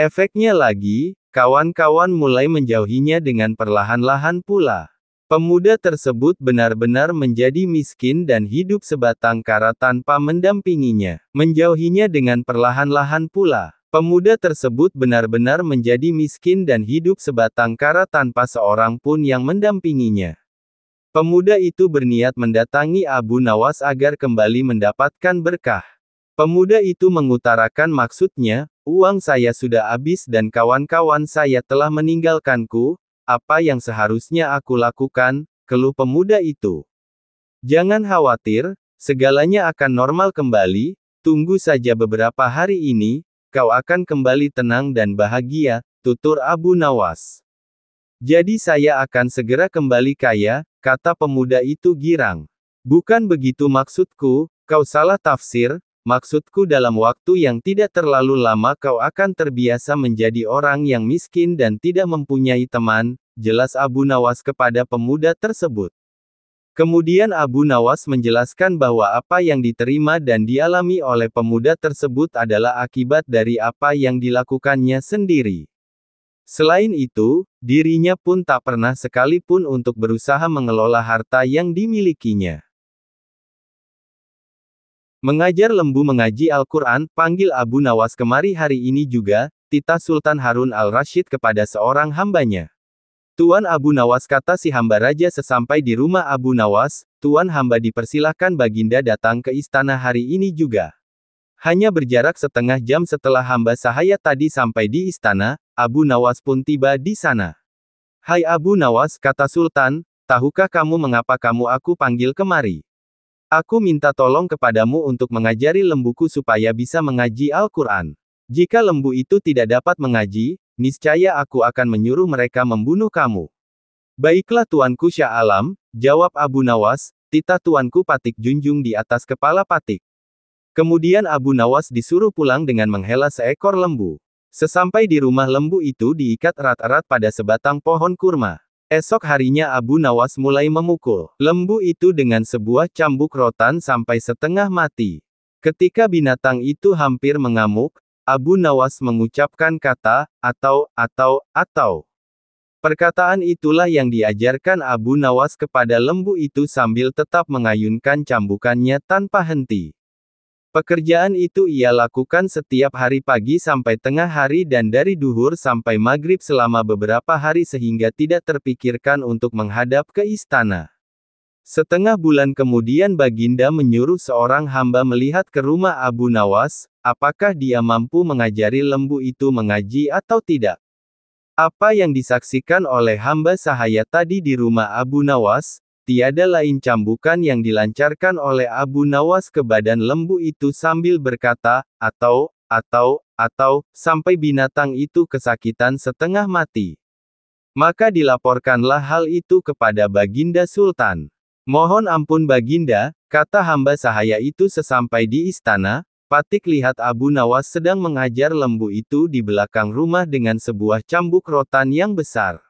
Efeknya lagi, kawan-kawan mulai menjauhinya dengan perlahan-lahan pula. Pemuda tersebut benar-benar menjadi miskin dan hidup sebatang kara tanpa mendampinginya. Menjauhinya dengan perlahan-lahan pula. Pemuda tersebut benar-benar menjadi miskin dan hidup sebatang kara tanpa seorang pun yang mendampinginya. Pemuda itu berniat mendatangi Abu Nawas agar kembali mendapatkan berkah. Pemuda itu mengutarakan maksudnya, uang saya sudah habis dan kawan-kawan saya telah meninggalkanku, apa yang seharusnya aku lakukan, keluh pemuda itu. Jangan khawatir, segalanya akan normal kembali, tunggu saja beberapa hari ini, kau akan kembali tenang dan bahagia, tutur Abu Nawas. Jadi saya akan segera kembali kaya, kata pemuda itu girang. Bukan begitu maksudku, kau salah tafsir, maksudku dalam waktu yang tidak terlalu lama kau akan terbiasa menjadi orang yang miskin dan tidak mempunyai teman, jelas Abu Nawas kepada pemuda tersebut. Kemudian Abu Nawas menjelaskan bahwa apa yang diterima dan dialami oleh pemuda tersebut adalah akibat dari apa yang dilakukannya sendiri. Selain itu, dirinya pun tak pernah sekalipun untuk berusaha mengelola harta yang dimilikinya. Mengajar lembu mengaji Al-Quran, panggil Abu Nawas kemari hari ini juga, titah Sultan Harun al-Rasyid kepada seorang hambanya. Tuan Abu Nawas, kata si hamba raja sesampai di rumah Abu Nawas, Tuan hamba dipersilahkan Baginda datang ke istana hari ini juga. Hanya berjarak setengah jam setelah hamba sahaya tadi sampai di istana, Abu Nawas pun tiba di sana. Hai Abu Nawas, kata Sultan, tahukah kamu mengapa aku panggil kemari? Aku minta tolong kepadamu untuk mengajari lembuku supaya bisa mengaji Al-Quran. Jika lembu itu tidak dapat mengaji, niscaya aku akan menyuruh mereka membunuh kamu. Baiklah tuanku Syah Alam, jawab Abu Nawas, titah tuanku patik junjung di atas kepala patik. Kemudian Abu Nawas disuruh pulang dengan menghela seekor lembu. Sesampai di rumah lembu itu diikat erat-erat pada sebatang pohon kurma. Esok harinya Abu Nawas mulai memukul lembu itu dengan sebuah cambuk rotan sampai setengah mati. Ketika binatang itu hampir mengamuk, Abu Nawas mengucapkan kata, atau. Perkataan itulah yang diajarkan Abu Nawas kepada lembu itu sambil tetap mengayunkan cambukannya tanpa henti. Pekerjaan itu ia lakukan setiap hari pagi sampai tengah hari dan dari duhur sampai maghrib selama beberapa hari sehingga tidak terpikirkan untuk menghadap ke istana. Setengah bulan kemudian Baginda menyuruh seorang hamba melihat ke rumah Abu Nawas, apakah dia mampu mengajari lembu itu mengaji atau tidak. Apa yang disaksikan oleh hamba sahaya tadi di rumah Abu Nawas, tiada lain cambukan yang dilancarkan oleh Abu Nawas ke badan lembu itu sambil berkata, atau, sampai binatang itu kesakitan setengah mati. Maka dilaporkanlah hal itu kepada Baginda Sultan. Mohon ampun Baginda, kata hamba sahaya itu sesampai di istana, Patik lihat Abu Nawas sedang mengajar lembu itu di belakang rumah dengan sebuah cambuk rotan yang besar.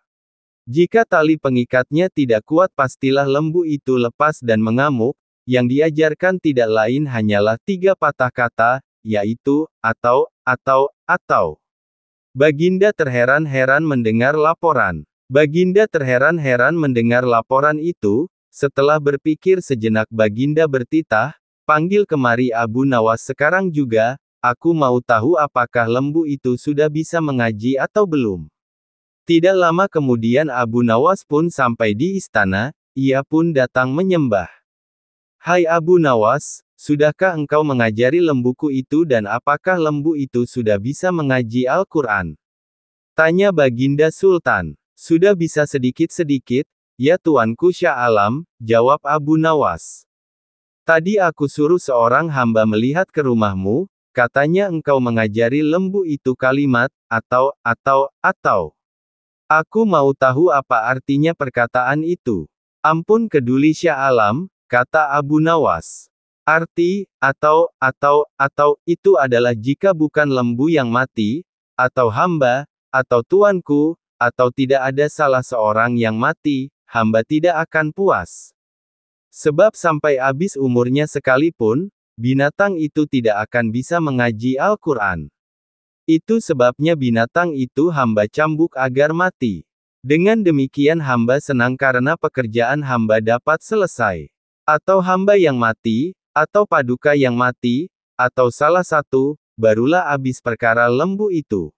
Jika tali pengikatnya tidak kuat pastilah lembu itu lepas dan mengamuk, yang diajarkan tidak lain hanyalah 3 patah kata, yaitu, atau. Baginda terheran-heran mendengar laporan. Baginda terheran-heran mendengar laporan itu, setelah berpikir sejenak Baginda bertitah, panggil kemari Abu Nawas sekarang juga, aku mau tahu apakah lembu itu sudah bisa mengaji atau belum. Tidak lama kemudian Abu Nawas pun sampai di istana, ia pun datang menyembah. Hai Abu Nawas, sudahkah engkau mengajari lembuku itu dan apakah lembu itu sudah bisa mengaji Al-Quran? Tanya Baginda Sultan. Sudah bisa sedikit-sedikit, ya Tuanku Syah Alam, jawab Abu Nawas. Tadi aku suruh seorang hamba melihat ke rumahmu, katanya engkau mengajari lembu itu kalimat, atau. Aku mau tahu apa artinya perkataan itu. Ampun keduli Syah Alam, kata Abu Nawas. Arti, atau, itu adalah jika bukan lembu yang mati, atau hamba, atau tuanku, atau tidak ada salah seorang yang mati, hamba tidak akan puas. Sebab sampai habis umurnya sekalipun, binatang itu tidak akan bisa mengaji Al-Quran. Itu sebabnya binatang itu hamba cambuk agar mati. Dengan demikian hamba senang karena pekerjaan hamba dapat selesai. Atau hamba yang mati, atau paduka yang mati, atau salah satu, barulah habis perkara lembu itu.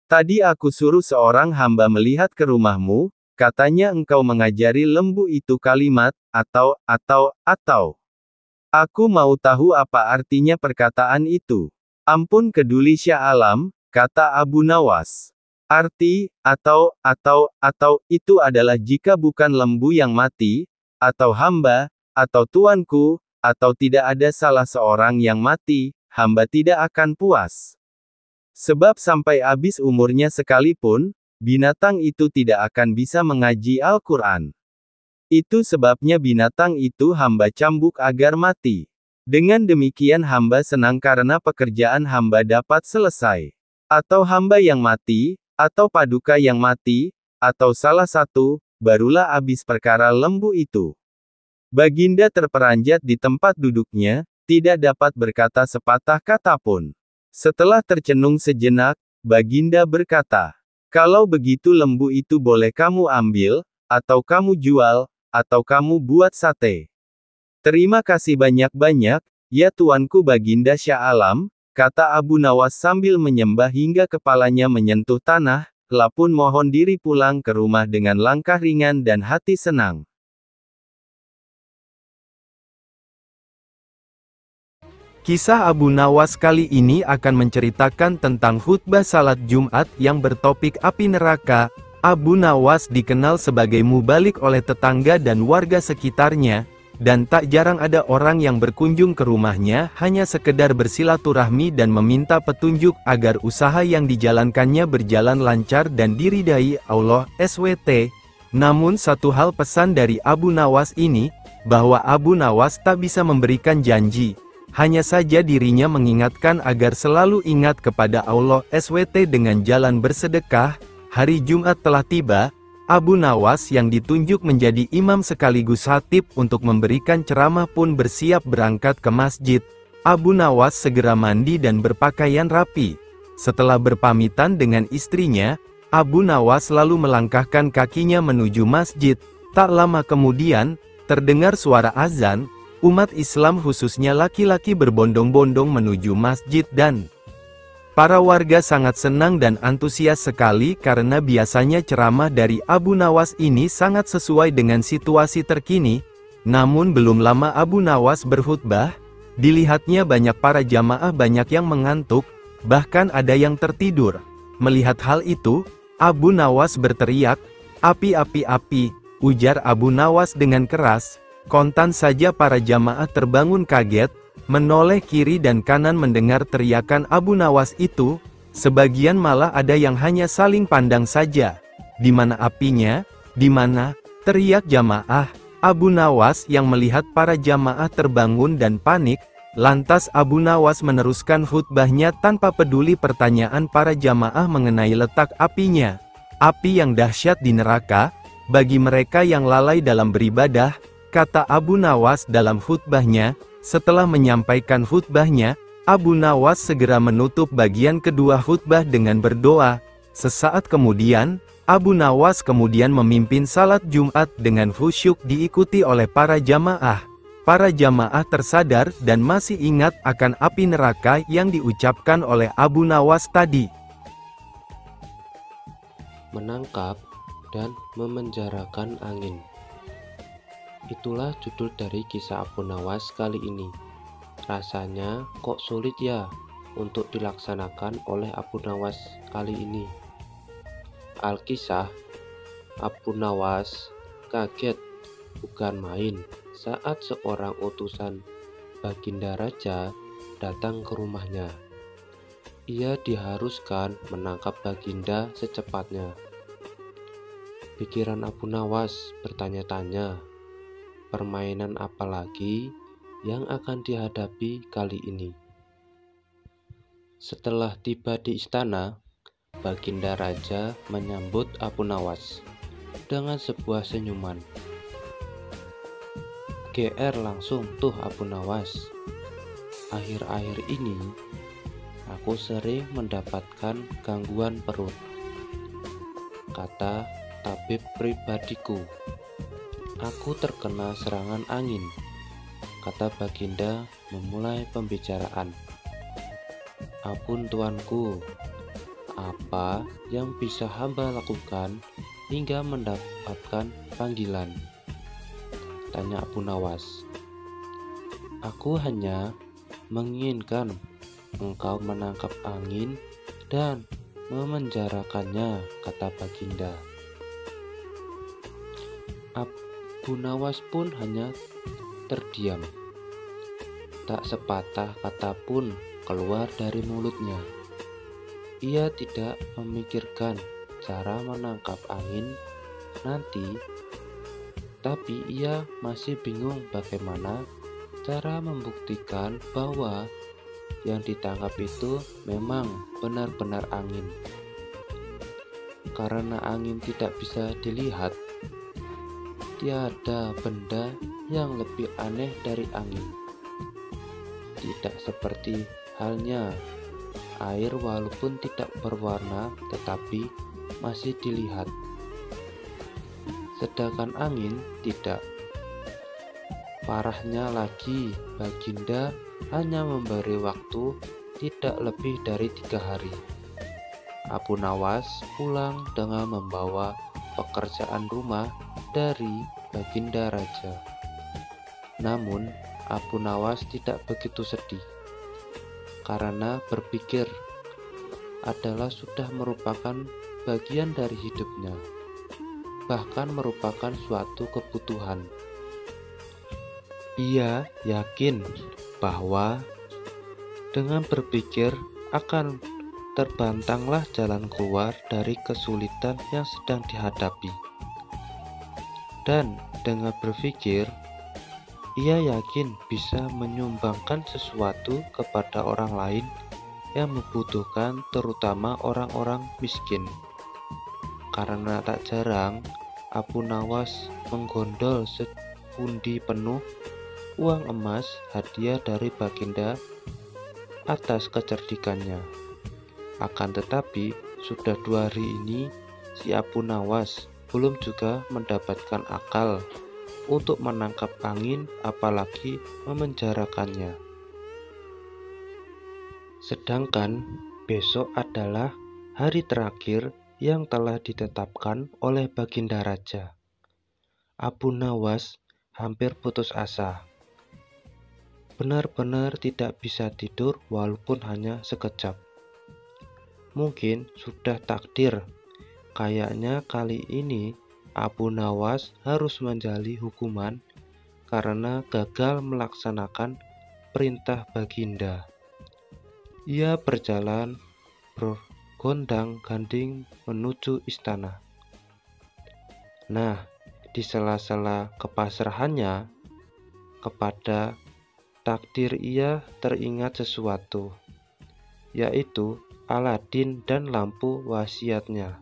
Tadi aku suruh seorang hamba melihat ke rumahmu, katanya engkau mengajari lembu itu kalimat, atau. Aku mau tahu apa artinya perkataan itu. Ampun keduli Syah Alam, kata Abu Nawas. Arti, atau, itu adalah jika bukan lembu yang mati, atau hamba, atau tuanku, atau tidak ada salah seorang yang mati, hamba tidak akan puas. Sebab sampai habis umurnya sekalipun, binatang itu tidak akan bisa mengaji Al-Quran. Itu sebabnya binatang itu hamba cambuk agar mati. Dengan demikian hamba senang karena pekerjaan hamba dapat selesai. Atau hamba yang mati, atau paduka yang mati, atau salah satu, barulah habis perkara lembu itu. Baginda terperanjat di tempat duduknya, tidak dapat berkata sepatah kata pun. Setelah tercenung sejenak, Baginda berkata, kalau begitu lembu itu boleh kamu ambil, atau kamu jual, atau kamu buat sate. Terima kasih banyak-banyak, ya Tuanku Baginda Syah Alam, kata Abu Nawas sambil menyembah hingga kepalanya menyentuh tanah, lapun mohon diri pulang ke rumah dengan langkah ringan dan hati senang. Kisah Abu Nawas kali ini akan menceritakan tentang khutbah salat Jumat yang bertopik api neraka. Abu Nawas dikenal sebagai mubalik oleh tetangga dan warga sekitarnya, dan tak jarang ada orang yang berkunjung ke rumahnya hanya sekedar bersilaturahmi dan meminta petunjuk agar usaha yang dijalankannya berjalan lancar dan diridai Allah SWT. Namun satu hal pesan dari Abu Nawas ini, bahwa Abu Nawas tak bisa memberikan janji. Hanya saja dirinya mengingatkan agar selalu ingat kepada Allah SWT dengan jalan bersedekah. Hari Jumat telah tiba, Abu Nawas yang ditunjuk menjadi imam sekaligus khatib untuk memberikan ceramah pun bersiap berangkat ke masjid. Abu Nawas segera mandi dan berpakaian rapi. Setelah berpamitan dengan istrinya, Abu Nawas lalu melangkahkan kakinya menuju masjid. Tak lama kemudian, terdengar suara azan. Umat Islam khususnya laki-laki berbondong-bondong menuju masjid dan para warga sangat senang dan antusias sekali karena biasanya ceramah dari Abu Nawas ini sangat sesuai dengan situasi terkini. Namun belum lama Abu Nawas berkhutbah, dilihatnya banyak para jamaah banyak yang mengantuk, bahkan ada yang tertidur. Melihat hal itu, Abu Nawas berteriak, "Api, api, api!" ujar Abu Nawas dengan keras. Kontan saja para jamaah terbangun kaget, menoleh kiri dan kanan mendengar teriakan Abu Nawas itu. Sebagian malah ada yang hanya saling pandang saja. "Di mana apinya? Di mana?" teriak jamaah. Abu Nawas yang melihat para jamaah terbangun dan panik, lantas Abu Nawas meneruskan khutbahnya tanpa peduli pertanyaan para jamaah mengenai letak apinya. "Api yang dahsyat di neraka, bagi mereka yang lalai dalam beribadah," kata Abu Nawas dalam khutbahnya. Setelah menyampaikan khutbahnya, Abu Nawas segera menutup bagian kedua khutbah dengan berdoa. Sesaat kemudian, Abu Nawas kemudian memimpin salat Jumat dengan khusyuk diikuti oleh para jamaah. Para jamaah tersadar dan masih ingat akan api neraka yang diucapkan oleh Abu Nawas tadi. Menangkap dan memenjarakan angin. Itulah judul dari kisah Abu Nawas kali ini. Rasanya kok sulit ya untuk dilaksanakan oleh Abu Nawas kali ini. Alkisah, Abu Nawas kaget bukan main saat seorang utusan Baginda Raja datang ke rumahnya. Ia diharuskan menangkap Baginda secepatnya. Pikiran Abu Nawas bertanya-tanya, permainan apa lagi yang akan dihadapi kali ini? Setelah tiba di istana, Baginda Raja menyambut Abu Nawas dengan sebuah senyuman. "GR langsung tuh Abu Nawas. Akhir-akhir ini, aku sering mendapatkan gangguan perut," kata tabib pribadiku. "Aku terkena serangan angin," kata Baginda memulai pembicaraan. "Ampun tuanku, apa yang bisa hamba lakukan hingga mendapatkan panggilan?" tanya Abu Nawas. "Aku hanya menginginkan engkau menangkap angin dan memenjarakannya," kata Baginda. Abu Nawas pun hanya terdiam. Tak sepatah kata pun keluar dari mulutnya. Ia tidak memikirkan cara menangkap angin nanti, tapi ia masih bingung bagaimana cara membuktikan bahwa yang ditangkap itu memang benar-benar angin. Karena angin tidak bisa dilihat, tiada benda yang lebih aneh dari angin. Tidak seperti halnya air, walaupun tidak berwarna tetapi masih dilihat. Sedangkan angin tidak. Parahnya lagi, Baginda hanya memberi waktu tidak lebih dari 3 hari. Abu Nawas pulang dengan membawa pekerjaan rumah dari Baginda Raja. Namun Abu Nawas tidak begitu sedih, karena berpikir adalah sudah merupakan bagian dari hidupnya, bahkan merupakan suatu kebutuhan. Ia yakin bahwa dengan berpikir akan terbantanglah jalan keluar dari kesulitan yang sedang dihadapi. Dan dengan berpikir, ia yakin bisa menyumbangkan sesuatu kepada orang lain yang membutuhkan, terutama orang-orang miskin. karena tak jarang Abu Nawas menggondol sepundi penuh uang emas hadiah dari Baginda atas kecerdikannya. Akan tetapi, sudah 2 hari ini si Abu Nawas belum juga mendapatkan akal untuk menangkap angin, apalagi memenjarakannya. Sedangkan besok adalah hari terakhir yang telah ditetapkan oleh Baginda Raja. Abu Nawas hampir putus asa. Benar-benar tidak bisa tidur walaupun hanya sekejap. Mungkin sudah takdir. Kayaknya kali ini Abu Nawas harus menjalani hukuman karena gagal melaksanakan perintah Baginda. Ia berjalan bergondang-ganting menuju istana. Nah, di sela-sela kepasrahannya kepada takdir, ia teringat sesuatu, yaitu Aladin dan lampu wasiatnya.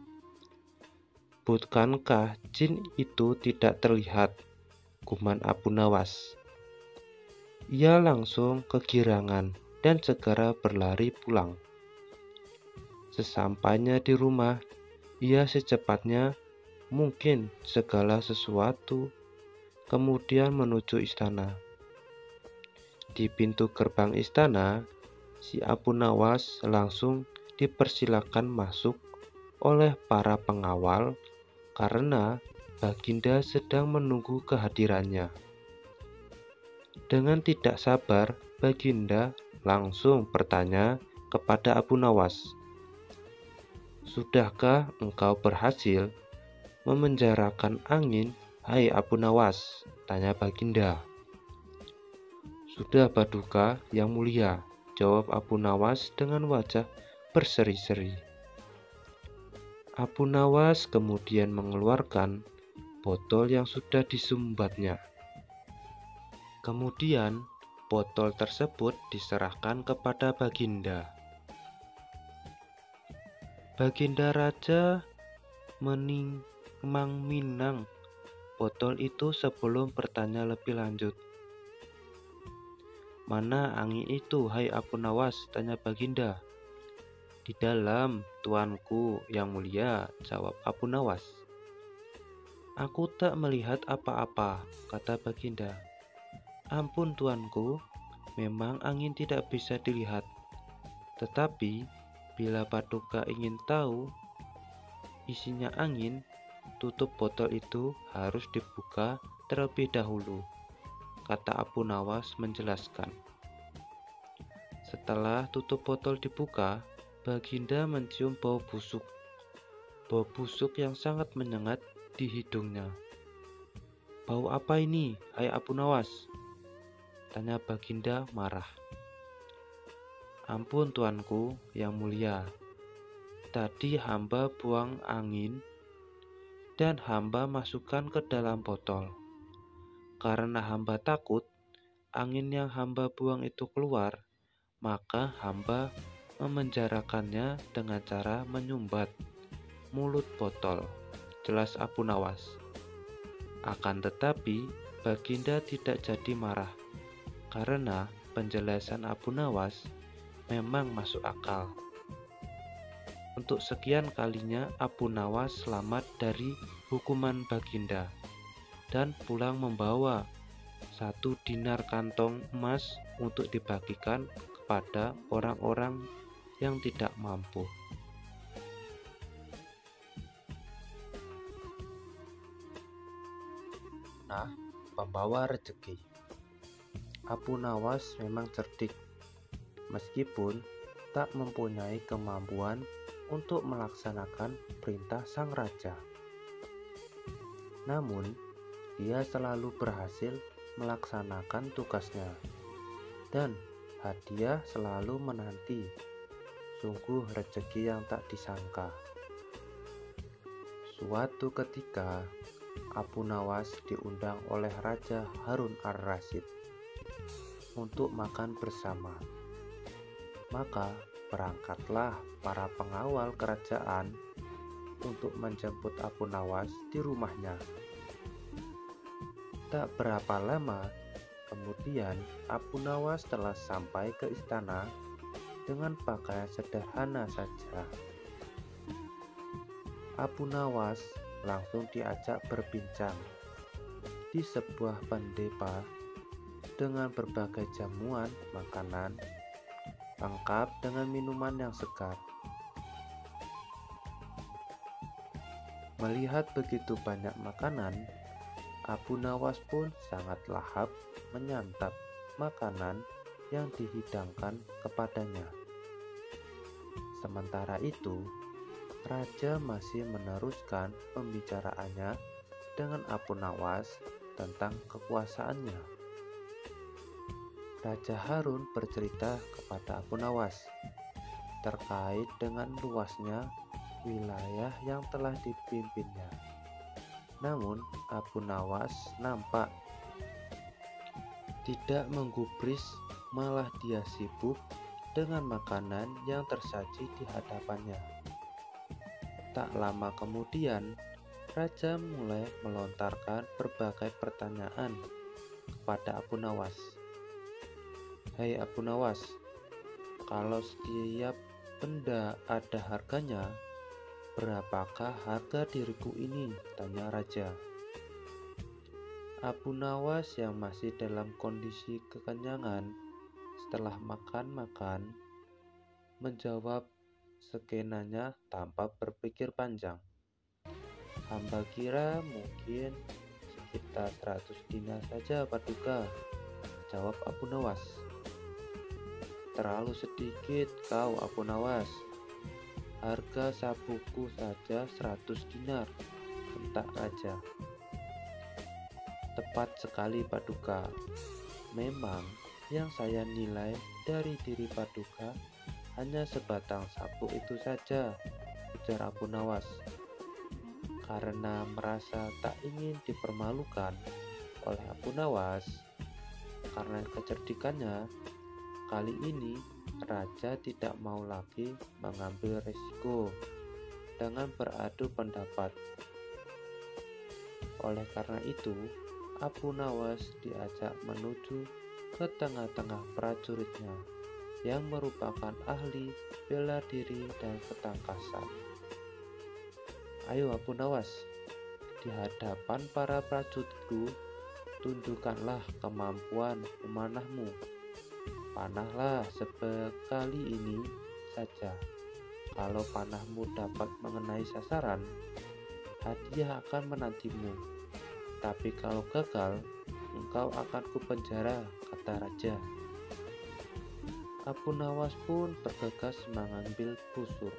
Bukankah jin itu tidak terlihat? Guman Abu Nawas. Ia langsung kegirangan dan segera berlari pulang. Sesampainya di rumah, ia secepatnya mungkin segala sesuatu, kemudian menuju istana. Di pintu gerbang istana, si Abu Nawas langsung dipersilakan masuk oleh para pengawal karena Baginda sedang menunggu kehadirannya. Dengan tidak sabar, Baginda langsung bertanya kepada Abu Nawas, "Sudahkah engkau berhasil memenjarakan angin, hai Abu Nawas?" tanya Baginda. "Sudah Paduka yang mulia," jawab Abu Nawas dengan wajah berseri-seri. Abu Nawas kemudian mengeluarkan botol yang sudah disumbatnya. Kemudian botol tersebut diserahkan kepada Baginda. Baginda Raja menimang-minang botol itu sebelum bertanya lebih lanjut. "Mana angin itu, hai Abu Nawas?" tanya Baginda. "Di dalam, tuanku yang mulia," jawab Abu Nawas. "Aku tak melihat apa-apa," kata Baginda. "Ampun tuanku, memang angin tidak bisa dilihat. Tetapi, bila Paduka ingin tahu isinya angin, tutup botol itu harus dibuka terlebih dahulu," kata Abu Nawas menjelaskan. Setelah tutup botol dibuka, Baginda mencium bau busuk yang sangat menyengat di hidungnya. "Bau apa ini, hai Abu Nawas?" tanya Baginda marah. "Ampun tuanku yang mulia, tadi hamba buang angin dan hamba masukkan ke dalam botol. Karena hamba takut angin yang hamba buang itu keluar, maka hamba memenjarakannya dengan cara menyumbat mulut botol," jelas Abu Nawas. Akan tetapi Baginda tidak jadi marah karena penjelasan Abu Nawas memang masuk akal. Untuk sekian kalinya Abu Nawas selamat dari hukuman Baginda dan pulang membawa 1 dinar kantong emas untuk dibagikan kepada orang-orang yang tidak mampu. Nah, pembawa rezeki. Abu Nawas memang cerdik, meskipun tak mempunyai kemampuan untuk melaksanakan perintah sang raja. Namun, dia selalu berhasil melaksanakan tugasnya, dan hadiah selalu menanti. Sungguh rezeki yang tak disangka. Suatu ketika, Abu Nawas diundang oleh Raja Harun ar-Rasyid untuk makan bersama. Maka berangkatlah para pengawal kerajaan untuk menjemput Apu Nawas di rumahnya. Tak berapa lama kemudian, Apu Nawas telah sampai ke istana dengan pakaian sederhana saja. Apu Nawas langsung diajak berbincang di sebuah pendepa dengan berbagai jamuan makanan lengkap dengan minuman yang segar. Melihat begitu banyak makanan, Apu Nawas pun sangat lahap menyantap makanan yang dihidangkan kepadanya. Sementara itu, Raja masih meneruskan pembicaraannya dengan Apu Nawas tentang kekuasaannya. Raja Harun bercerita kepada Apu Nawas terkait dengan luasnya wilayah yang telah dipimpinnya. Namun, Apu Nawas nampak tidak menggubris, malah dia sibuk dengan makanan yang tersaji di hadapannya. Tak lama kemudian, Raja mulai melontarkan berbagai pertanyaan kepada Apu Nawas. "Hai Apu Nawas, kalau setiap benda ada harganya, berapakah harga diriku ini?" tanya Raja. Apu Nawas yang masih dalam kondisi kekenyangan setelah makan-makan menjawab skenanya tanpa berpikir panjang. "Hamba kira mungkin sekitar 100 dinar saja Paduka," jawab Apu Nawas. "Terlalu sedikit kau Apu Nawas. Harga sapuku saja 100 dinar, bentak Raja. "Tepat sekali Paduka. Memang yang saya nilai dari diri Paduka hanya sebatang sapu itu saja," ujar Apu Nawas. Karena merasa tak ingin dipermalukan oleh Apu Nawas karena kecerdikannya, kali ini Raja tidak mau lagi mengambil resiko dengan beradu pendapat. Oleh karena itu, Apu Nawas diajak menuju ke tengah-tengah prajuritnya yang merupakan ahli bela diri dan ketangkasan. "Ayo Apu Nawas, di hadapan para prajuritku, tunjukkanlah kemampuan memanahmu. Panahlah sekali ini saja. Kalau panahmu dapat mengenai sasaran, hadiah akan menantimu. Tapi kalau gagal, engkau akan kupenjara," kata Raja. Apu Nawas pun bergegas mengambil busur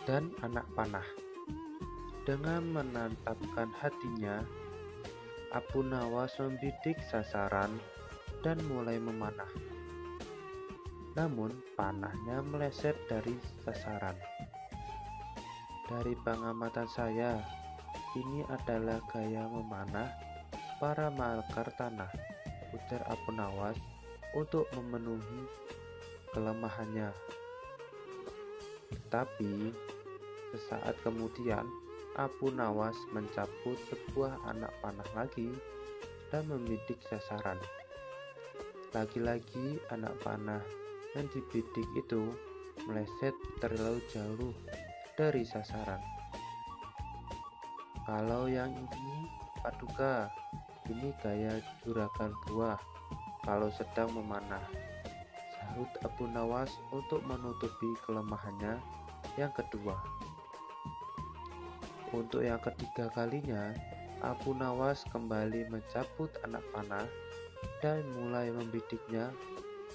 dan anak panah. Dengan menantapkan hatinya, Apu Nawas membidik sasaran dan mulai memanah. Namun panahnya meleset dari sasaran. "Dari pengamatan saya, ini adalah gaya memanah para malkar tanah," ujar Apu Nawas untuk memenuhi kelemahannya. Tetapi sesaat kemudian Apu Nawas mencabut sebuah anak panah lagi dan membidik sasaran. Lagi-lagi anak panah yang dibidik itu meleset terlalu jauh dari sasaran. "Kalau yang ini Paduka, ini gaya juragan buah kalau sedang memanah," sahut Apu Nawas untuk menutupi kelemahannya yang kedua. Untuk yang ketiga kalinya, Apu Nawas kembali mencabut anak panah dan mulai membidiknya.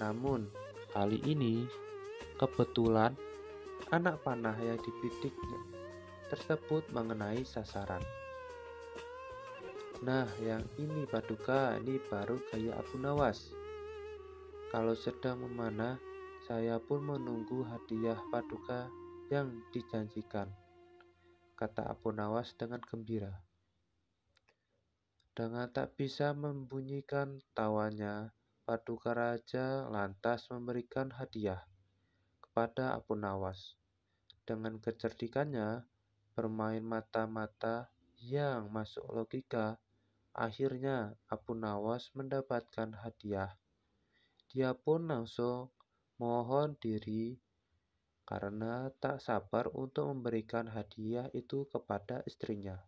Namun kali ini kebetulan anak panah yang dibidiknya tersebut mengenai sasaran. "Nah, yang ini Paduka, ini baru gaya Apu Nawas. Kalau sedang memanah, saya pun menunggu hadiah Paduka yang dijanjikan," kata Apu Nawas dengan gembira. Dengan tak bisa membunyikan tawanya, Paduka Raja lantas memberikan hadiah kepada Apu Nawas. Dengan kecerdikannya, bermain mata-mata yang masuk logika, akhirnya Abu Nawas mendapatkan hadiah. Dia pun langsung mohon diri karena tak sabar untuk memberikan hadiah itu kepada istrinya.